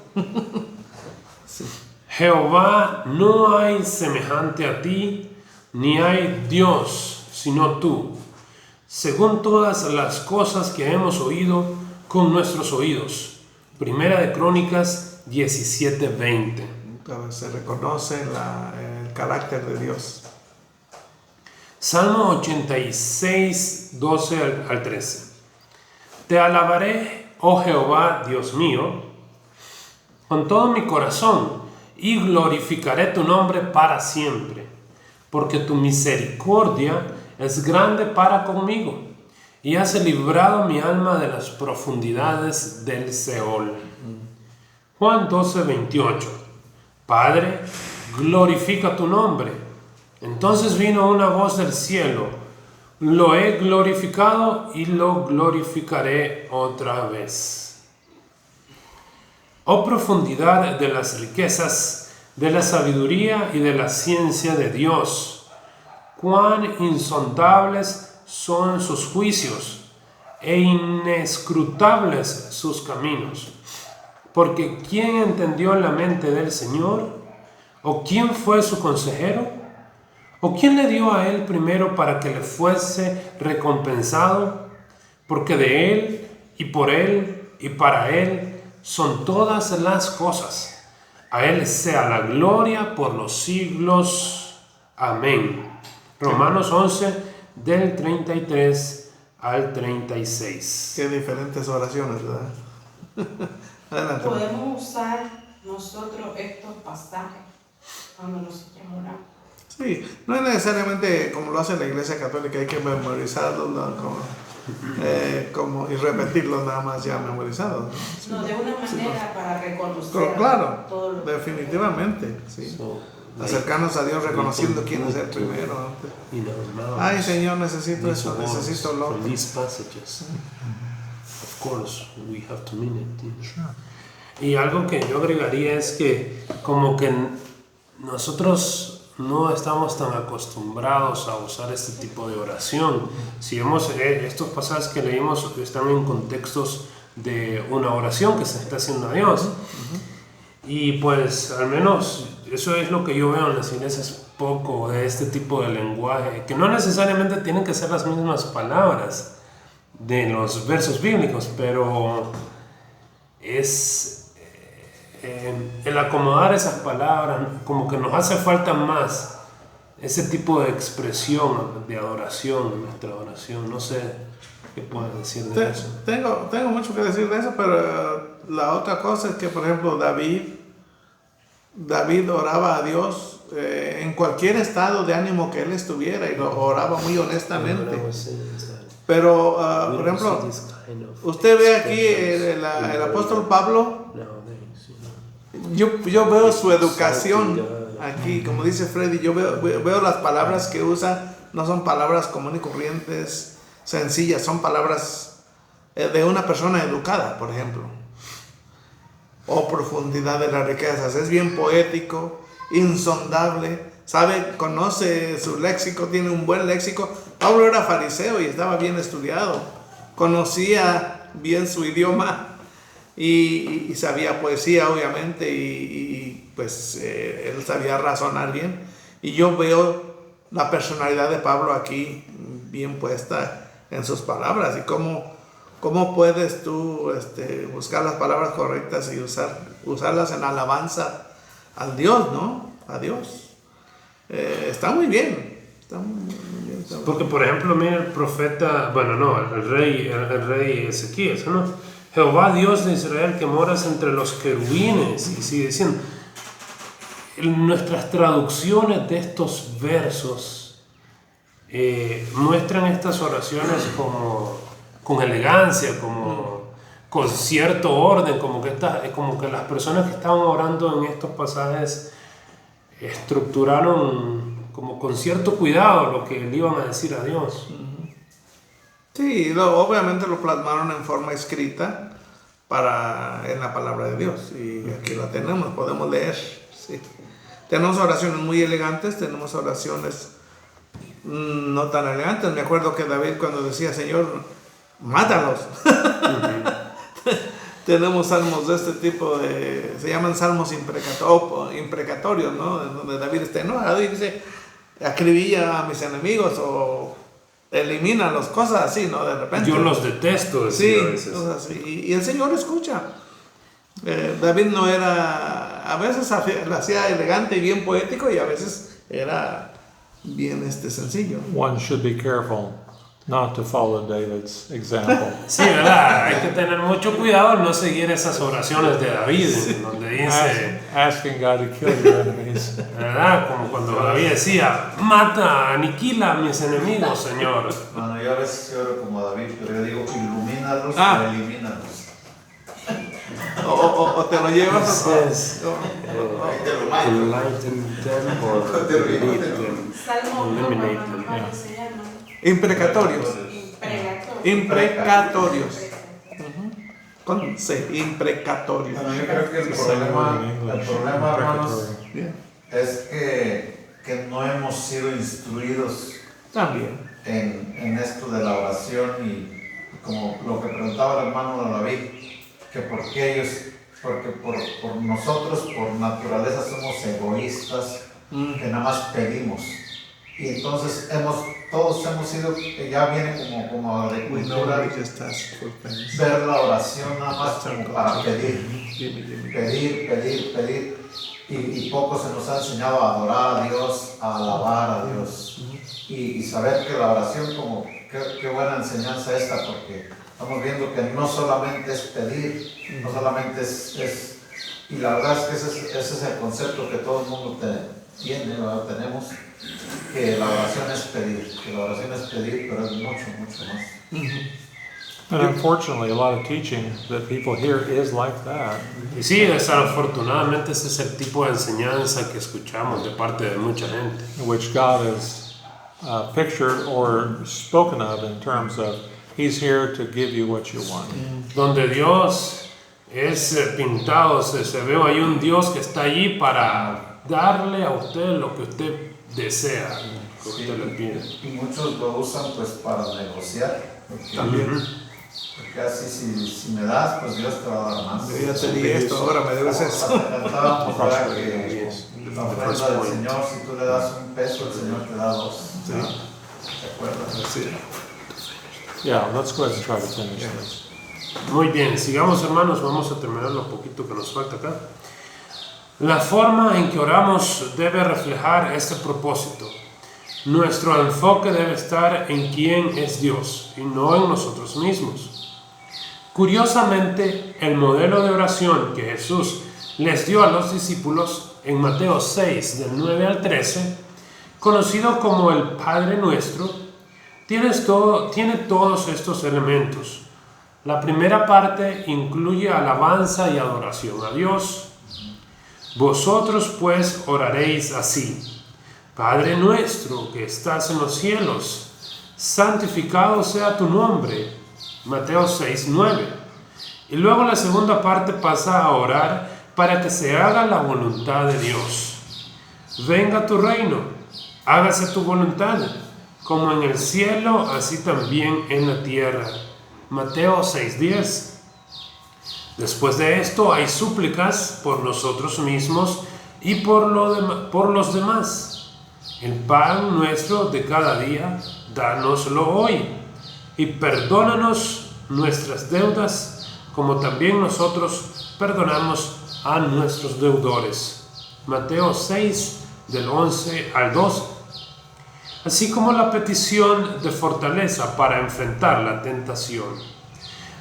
Sí. Jehová, no hay semejante a ti, ni hay Dios sino tú, según todas las cosas que hemos oído con nuestros oídos. Primera de Crónicas 17:20. Se reconoce el carácter de Dios. Salmo 86, 12 al 13. Te alabaré, oh Jehová, Dios mío, con todo mi corazón, y glorificaré tu nombre para siempre, porque tu misericordia es grande para conmigo, y has librado mi alma de las profundidades del Seol. Juan 12:28. Padre, glorifica tu nombre. Entonces vino una voz del cielo: lo he glorificado y lo glorificaré otra vez. Oh profundidad de las riquezas, de la sabiduría y de la ciencia de Dios, cuán insondables son sus juicios e inescrutables sus caminos. Porque ¿quién entendió la mente del Señor? ¿O quién fue su consejero? ¿O quién le dio a él primero para que le fuese recompensado? Porque de él y por él y para él son todas las cosas. A él sea la gloria por los siglos. Amén. Romanos 11, del 33 al 36. Qué diferentes oraciones, ¿verdad? Adelante. Podemos usar nosotros estos pasajes cuando nosotros oramos. Sí, no es necesariamente como lo hace la Iglesia Católica, hay que memorizarlos, ¿no? Y repetirlos nada más ya memorizados, ¿no? Sí. No, de una manera para reconocer Claro, todo lo que definitivamente, sí. Acercarnos a Dios reconociendo quién es el primero. Ay Señor, necesito eso, necesito lo otro. Of course, we have to mean it. Y algo que yo agregaría es que como que nosotros no estamos tan acostumbrados a usar este tipo de oración. Si vemos estos pasajes que leímos, están en contextos de una oración que se está haciendo a Dios. Y pues al menos eso es lo que yo veo en las iglesias, poco de este tipo de lenguaje, que no necesariamente tienen que ser las mismas palabras de los versos bíblicos, pero es el acomodar esas palabras, como que nos hace falta más ese tipo de expresión de adoración en nuestra oración. No sé qué puedes decir de eso. Tengo mucho que decir de eso, pero la otra cosa es que, por ejemplo, David oraba a Dios en cualquier estado de ánimo que él estuviera y lo oraba muy honestamente. Pero, por ejemplo, usted ve aquí el apóstol Pablo, yo veo su educación aquí, como dice Freddy, yo veo las palabras que usa, no son palabras comunes y corrientes, sencillas, son palabras de una persona educada, por ejemplo. O profundidad de las riquezas, es bien poético, insondable, conoce su léxico, tiene un buen léxico. Pablo era fariseo y estaba bien estudiado, conocía bien su idioma y sabía poesía, obviamente, y pues él sabía razonar bien. Y yo veo la personalidad de Pablo aquí bien puesta en sus palabras y cómo puedes tú buscar las palabras correctas y usarlas en alabanza al Dios, ¿no? A Dios. Está muy bien. Está muy bien. Porque, por ejemplo, mira el profeta, el rey Ezequías, ¿no? Jehová Dios de Israel que moras entre los querubines, y sigue diciendo. Nuestras traducciones de estos versos muestran estas oraciones como con elegancia, como con cierto orden, como que las personas que estaban orando en estos pasajes estructuraron como con cierto cuidado lo que le iban a decir a Dios. Sí, obviamente lo plasmaron en forma escrita en la palabra de Dios, y aquí la tenemos, podemos leer. Sí. Tenemos oraciones muy elegantes, tenemos oraciones no tan elegantes. Me acuerdo que David, cuando decía, Señor, mátalos. Tenemos salmos de este tipo, se llaman salmos imprecatorios, ¿no? Donde David está enojado y dice, acribilla a mis enemigos o elimínalos, cosas así, ¿no? De repente. Yo los detesto, decía a veces. Cosas así. Y el Señor escucha. David no era, a veces lo hacía elegante y bien poético, y a veces era bien sencillo. One should be careful not to follow David's example. Sí, ¿verdad? Hay que tener mucho cuidado en no seguir esas oraciones de David, donde dice, asking God to kill your enemies. ¿verdad? Como cuando David decía, mata, aniquila a mis enemigos, Señor. Bueno, yo a veces oro como David, pero yo digo, ilumínalos o elimínalos. O te lo llevas Salmo, ¿cómo se llama? Imprecatorios. Imprecatorios. Con C, imprecatorios. Bueno, yo creo que el problema, hermanos, es que no hemos sido instruidos También. en esto de la oración, y como lo que preguntaba el hermano David, que porque por nosotros por naturaleza somos egoístas, que nada más pedimos, y entonces todos hemos sido, ya viene como de cultura, ver la oración nada más como para pedir, y poco se nos ha enseñado a adorar a Dios, a alabar a Dios, y saber que la oración, como qué buena enseñanza esta, porque estamos viendo que no solamente es pedir, no solamente es y la verdad es que ese es el concepto que todo el mundo tiene, ¿verdad? Tenemos, que la oración es pedir, pero es mucho más. And unfortunately, a lot of teaching that people hear is like that. Y sí, desafortunadamente ese es el tipo de enseñanza que escuchamos de parte de mucha gente. In which God is pictured or spoken of in terms of He's here to give you what you want. Donde Dios es pintado, se ve ahí un Dios que está allí para darle a usted lo que usted desea, que usted le pide. Y muchos lo usan pues para negociar. Porque así si me das, pues Dios te va a dar más. Yo ya te di esto, ahora me debes eso. Cantábamos, ¿verdad? Que la ofrenda del Señor, si tú le das $1, el Señor te da 2. Sí. ¿Te acuerdas? Sí. Yeah, let's go ahead and try to finish this. Muy bien, sigamos hermanos, vamos a terminar lo poquito que nos falta acá. La forma en que oramos debe reflejar este propósito. Nuestro enfoque debe estar en quién es Dios y no en nosotros mismos. Curiosamente, el modelo de oración que Jesús les dio a los discípulos en Mateo 6, del 9 al 13, conocido como el Padre Nuestro, tiene todos estos elementos. La primera parte incluye alabanza y adoración a Dios. Vosotros pues oraréis así: Padre nuestro que estás en los cielos, santificado sea tu nombre. Mateo 6, 9. Y luego la segunda parte pasa a orar para que se haga la voluntad de Dios. Venga tu reino, hágase tu voluntad, como en el cielo, así también en la tierra. Mateo 6:10. Después de esto hay súplicas por nosotros mismos y por los demás. El pan nuestro de cada día, dánoslo hoy, y perdónanos nuestras deudas, como también nosotros perdonamos a nuestros deudores. Mateo 6, del 11 al 12. Así como la petición de fortaleza para enfrentar la tentación.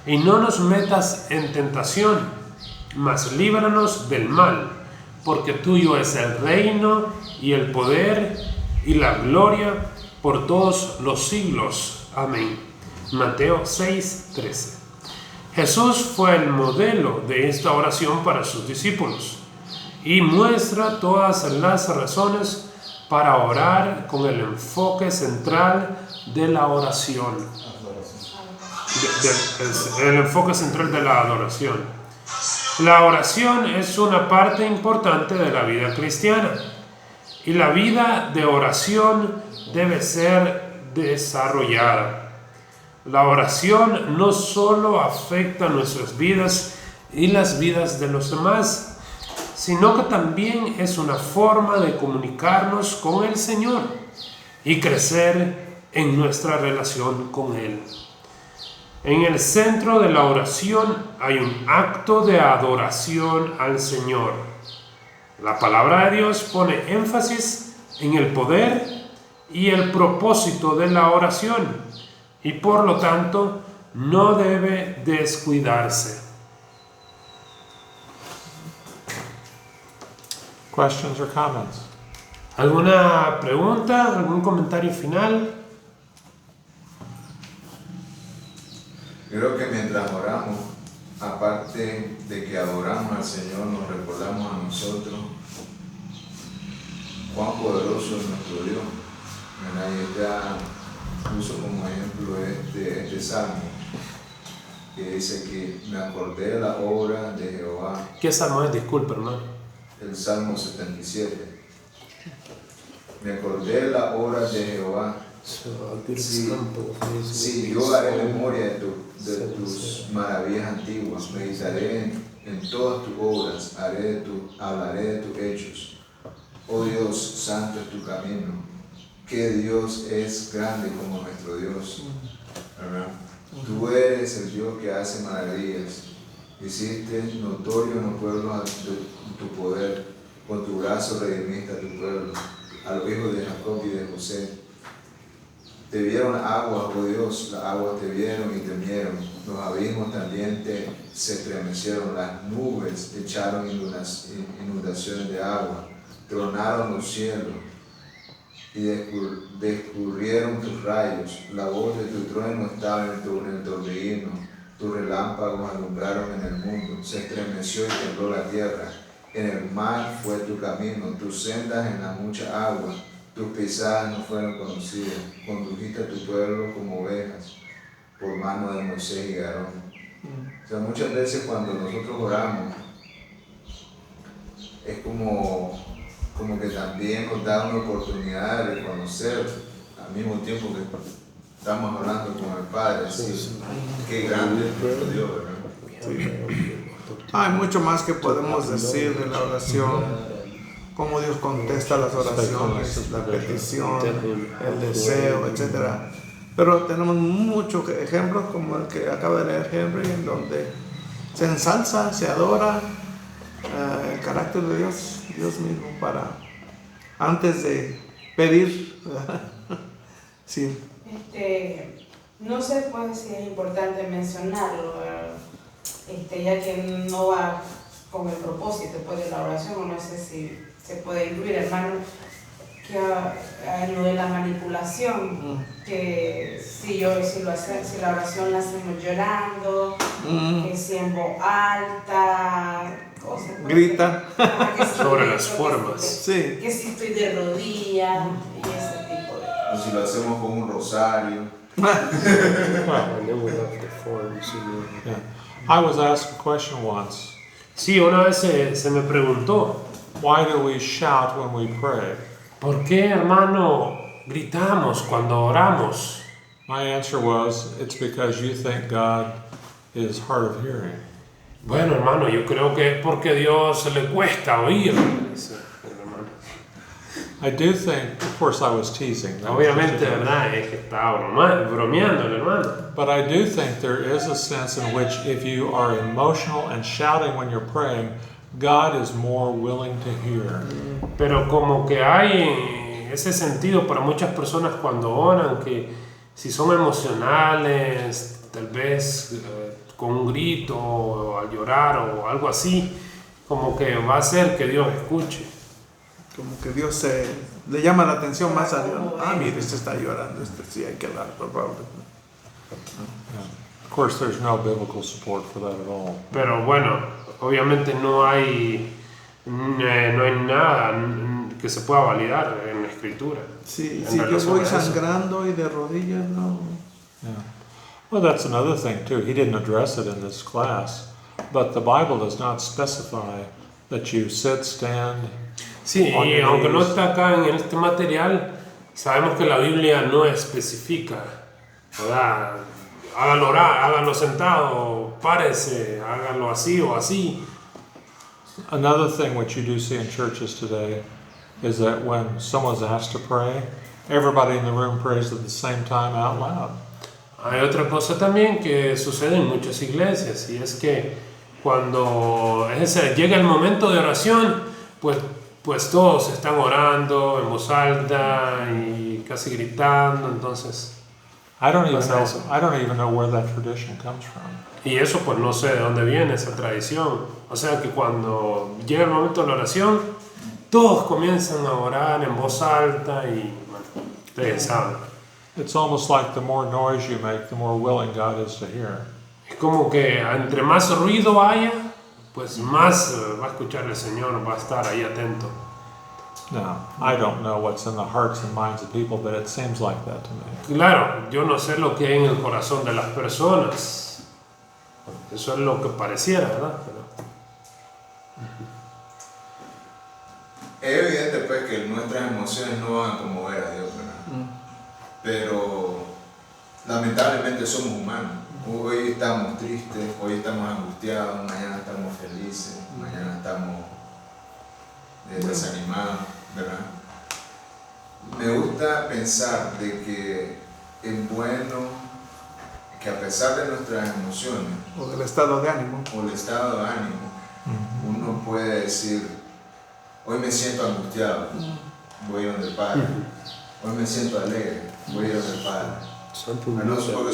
Y no nos metas en tentación, mas líbranos del mal, porque tuyo es el reino y el poder y la gloria por todos los siglos. Amén. Mateo 6, 13. Jesús fue el modelo de esta oración para sus discípulos y muestra todas las razones para orar con el enfoque central de la oración. El enfoque central de la adoración. La oración es una parte importante de la vida cristiana y la vida de oración debe ser desarrollada. La oración no solo afecta nuestras vidas y las vidas de los demás, sino que también es una forma de comunicarnos con el Señor y crecer en nuestra relación con Él. En el centro de la oración hay un acto de adoración al Señor. La palabra de Dios pone énfasis en el poder y el propósito de la oración y por lo tanto no debe descuidarse. Questions or comments? ¿Alguna pregunta? ¿Algún comentario final? Creo que mientras oramos, aparte de que adoramos al Señor, nos recordamos a nosotros cuán poderoso es nuestro Dios. Y ya puso como ejemplo este salmo, que dice que me acordé de la obra de Jehová. ¿Qué salmo es? Disculpe, hermano. El Salmo 77. Me acordé de la obra de Jehová. Sí, yo haré memoria de tus maravillas antiguas, meditaré en todas tus obras, hablaré de tus hechos. Oh Dios, santo es tu camino, que Dios es grande como nuestro Dios. ¿Verdad? Tú eres el Dios que hace maravillas, hiciste notorio en los pueblos tu poder, con tu brazo redimiste a tu pueblo, a los hijos de Jacob y de José. Te vieron aguas, oh Dios, las aguas te vieron y temieron, los abismos también se estremecieron, las nubes echaron inundaciones de agua, tronaron los cielos y descurrieron tus rayos, la voz de tu trueno estaba en el torbellino, tus relámpagos alumbraron en el mundo, se estremeció y tembló la tierra, en el mar fue tu camino, tus sendas en la mucha agua. Tus pisadas no fueron conocidas, condujiste a tu pueblo como ovejas, por mano de Moisés y Aarón. O sea, muchas veces cuando nosotros oramos, es como que también nos da una oportunidad de reconocer, al mismo tiempo que estamos hablando con el Padre, así, qué grande es nuestro Dios, ¿verdad? Hay mucho más que podemos decir de la oración. Cómo Dios contesta las oraciones, la petición, el deseo, etc. Pero tenemos muchos ejemplos como el que acaba de leer Henry, en donde se ensalza, se adora el carácter de Dios mismo antes de pedir. Sí. No sé pues si es importante mencionarlo, ya que no va con el propósito pues, de la oración, o no sé si se puede incluir, hermano, que lo de la manipulación, que si la oración la hacemos llorando, que si en voz alta, cosas. Grita. Sobre las formas. Sí. Que si estoy de rodillas y ese tipo de cosas. O si lo hacemos con un rosario. And then we have the forms, you know. Yeah. I was asked a question once. Sí, una vez se me preguntó, Why do we shout when we pray? ¿por qué, hermano, gritamos cuando oramos? My answer was, it's because you think God is hard of hearing. Bueno, hermano, yo creo que es porque a Dios se le cuesta oír, dice el hermano. I do think, of course I was teasing. Obviamente, ¿verdad? Es que estaba bromeando el hermano. But I do think there is a sense in which if you are emotional and shouting when you're praying, God is more willing to hear. Pero como que hay ese sentido para muchas personas cuando oran, que si son emocionales, tal vez con un grito o al llorar o algo así, como que va a hacer que Dios escuche. Como que Dios le llama la atención más a Dios. Mire, este está llorando, este sí hay que hablar, por favor. Of course, there's no biblical support for that at all. Pero bueno, obviamente no hay nada que se pueda validar en la escritura. Sí, En si yo relación voy a eso. sangrando y de rodillas, no. Yeah. Well, that's another thing too. He didn't address it in this class, but the Bible does not specify that you sit, stand. Sí, On y your aunque no knees. está acá en este material, sabemos que la Biblia no especifica, ¿verdad? Háganlo sentado, párese, háganlo así o así. Another thing which you do see in churches today is that when someone's asked to pray, everybody in the room prays at the same time out loud. Hay otra cosa también que sucede en muchas iglesias, y es que cuando llega el momento de oración, pues todos están orando en voz alta y casi gritando, entonces... I don't Pasa even know where that tradition comes from. Y eso pues no sé de dónde viene esa tradición. O sea que cuando llega el momento de la oración, todos comienzan a orar en voz alta y bueno, ustedes saben. It's almost like the more noise you make, the more willing God is to hear. Es como que entre más ruido haya, pues más va a escuchar el Señor, va a estar ahí atento. Now, I don't know what's in the hearts and minds of people, but it seems like that to me. Claro, yo no sé lo que hay en el corazón de las personas. Eso es lo que pareciera, ¿verdad? Es evidente pues que nuestras emociones no van a conmover a Dios, ¿verdad? Pero lamentablemente somos humanos. Hoy estamos tristes, hoy estamos angustiados, mañana estamos felices, mañana estamos desanimados, ¿verdad? Me gusta pensar de que es bueno que a pesar de nuestras emociones O del estado de ánimo. o el estado de ánimo, uno puede decir, hoy me siento angustiado, voy a ir donde el Padre. Hoy me siento alegre, voy a ir donde el Padre. No solo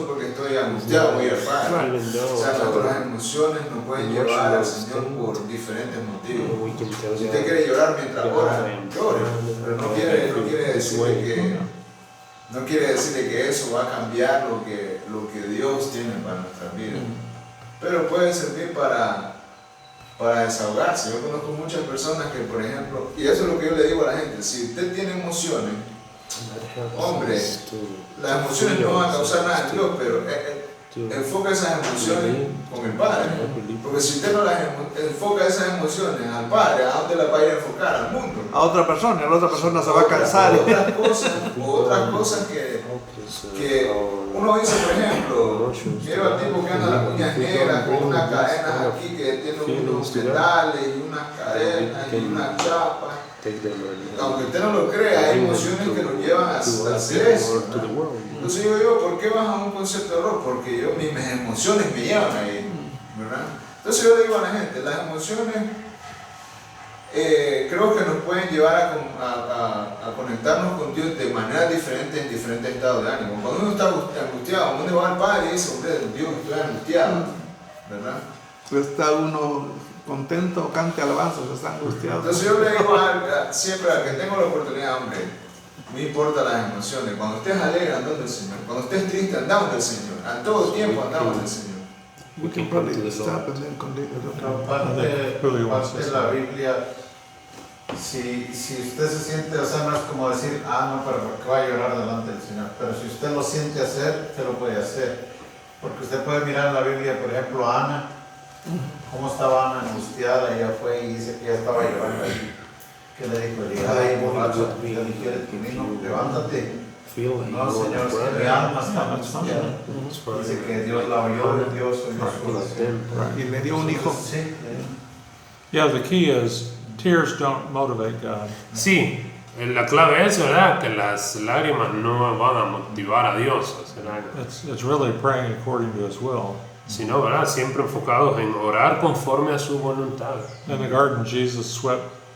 porque estoy angustiado, voy a ir al Padre. O sea, nuestras emociones nos pueden llevar al Señor por diferentes motivos. Si usted quiere llorar mientras ora, llore, pero no quiere decirle que eso va a cambiar lo que Dios tiene para nuestras vidas. Pero puede servir para desahogarse. Yo conozco muchas personas que, por ejemplo, y eso es lo que yo le digo a la gente, si usted tiene emociones, hombre, las emociones no van a causar nada en Dios, pero enfoca esas emociones con el Padre. Porque si usted no las enfoca esas emociones al Padre, ¿a dónde las va a ir a enfocar? Al mundo. A otra persona, la otra persona se va a cansar. Otras cosas que uno dice, por ejemplo, lleva al tipo que anda las uñas negras con unas cadenas aquí que tiene unos pedales y unas cadenas y unas chapas. Aunque usted no lo crea, hay emociones que lo llevan a hacer eso. Entonces yo digo, ¿por qué vas a un concierto de rock? Porque mis emociones me llevan ahí, ¿verdad? Entonces yo le digo a la gente, las emociones creo que nos pueden llevar a conectarnos con Dios de manera diferente en diferentes estados de ánimo. Cuando uno está angustiado, uno va al Padre y dice, hombre, Dios, estoy angustiado, ¿verdad? Está uno contento, cante alabanzas, está angustiado. Entonces yo le digo siempre a que tengo la oportunidad, hombre, no importa las emociones, cuando estés alegre, andando del Señor, cuando estés triste, andamos del Señor, a todo tiempo andamos del Señor. We can probably stop and then continue. Parte de la Biblia, si usted se siente, o sea, no es como decir, no, pero ¿por qué va a llorar delante del Señor? Pero si usted lo siente hacer, usted lo puede hacer. Porque usted puede mirar en la Biblia, por ejemplo, a Ana, cómo estaba Ana angustiada, ella fue y dice que ella estaba llorando ahí. ¿Qué le dijo? Le dijo, ay, borracho, ¿qué le dijera tu vino? Levántate. No, Señor, es que mi alma está angustiada. Dice que Dios la oyó, Dios oyó su oración. Y le dio un hijo. Sí. Yeah, the key is tears don't motivate God. Sí, la clave es, ¿verdad?, que las lágrimas no van a motivar a Dios a hacer algo, It's really praying according to His will. sino, ¿verdad?, siempre enfocados en orar conforme a su voluntad. In the garden, Jesus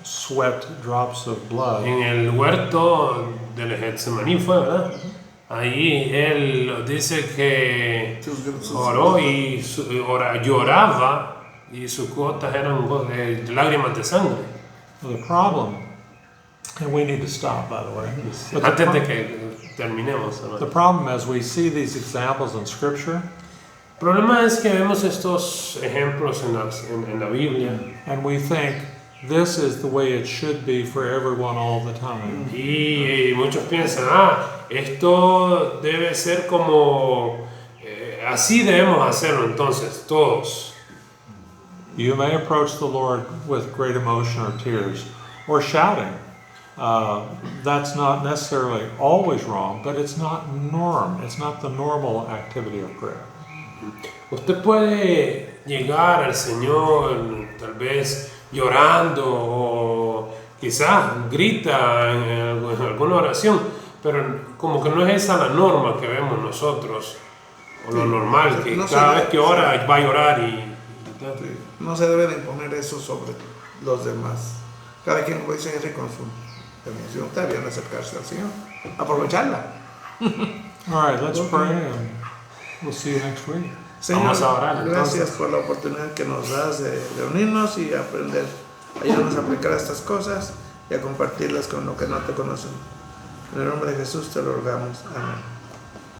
sweat drops of blood. En el huerto del Getsemaní fue, ¿verdad? Ahí él dice que oró y lloraba y sus gotas eran lágrimas de sangre. The problem, and we need to stop, by the way. But Antes de que terminemos, ¿no? the problem as we see these examples in Scripture, El problema es que vemos estos ejemplos en la Biblia and we think this is the way it should be for everyone all the time. y muchos piensan, esto debe ser como, así debemos hacerlo entonces, todos. You may approach the Lord with great emotion or tears or shouting. That's not necessarily always wrong, but it's not norm. It's not the normal activity of prayer. Usted puede llegar al Señor tal vez llorando o quizás grita en alguna oración, pero como que no es esa la norma que vemos nosotros, o lo normal, que No cada se- vez que ora va a llorar y No se debe de imponer eso sobre los demás. Cada quien puede ser con su emoción. Está bien acercarse al Señor. Aprovecharla. All right, let's pray and we'll see you next week. Señor, Vamos a orar, gracias entonces. por la oportunidad que nos das de reunirnos y aprender. Ayúdanos a aplicar estas cosas y a compartirlas con los que no te conocen. En el nombre de Jesús te lo rogamos. Amén.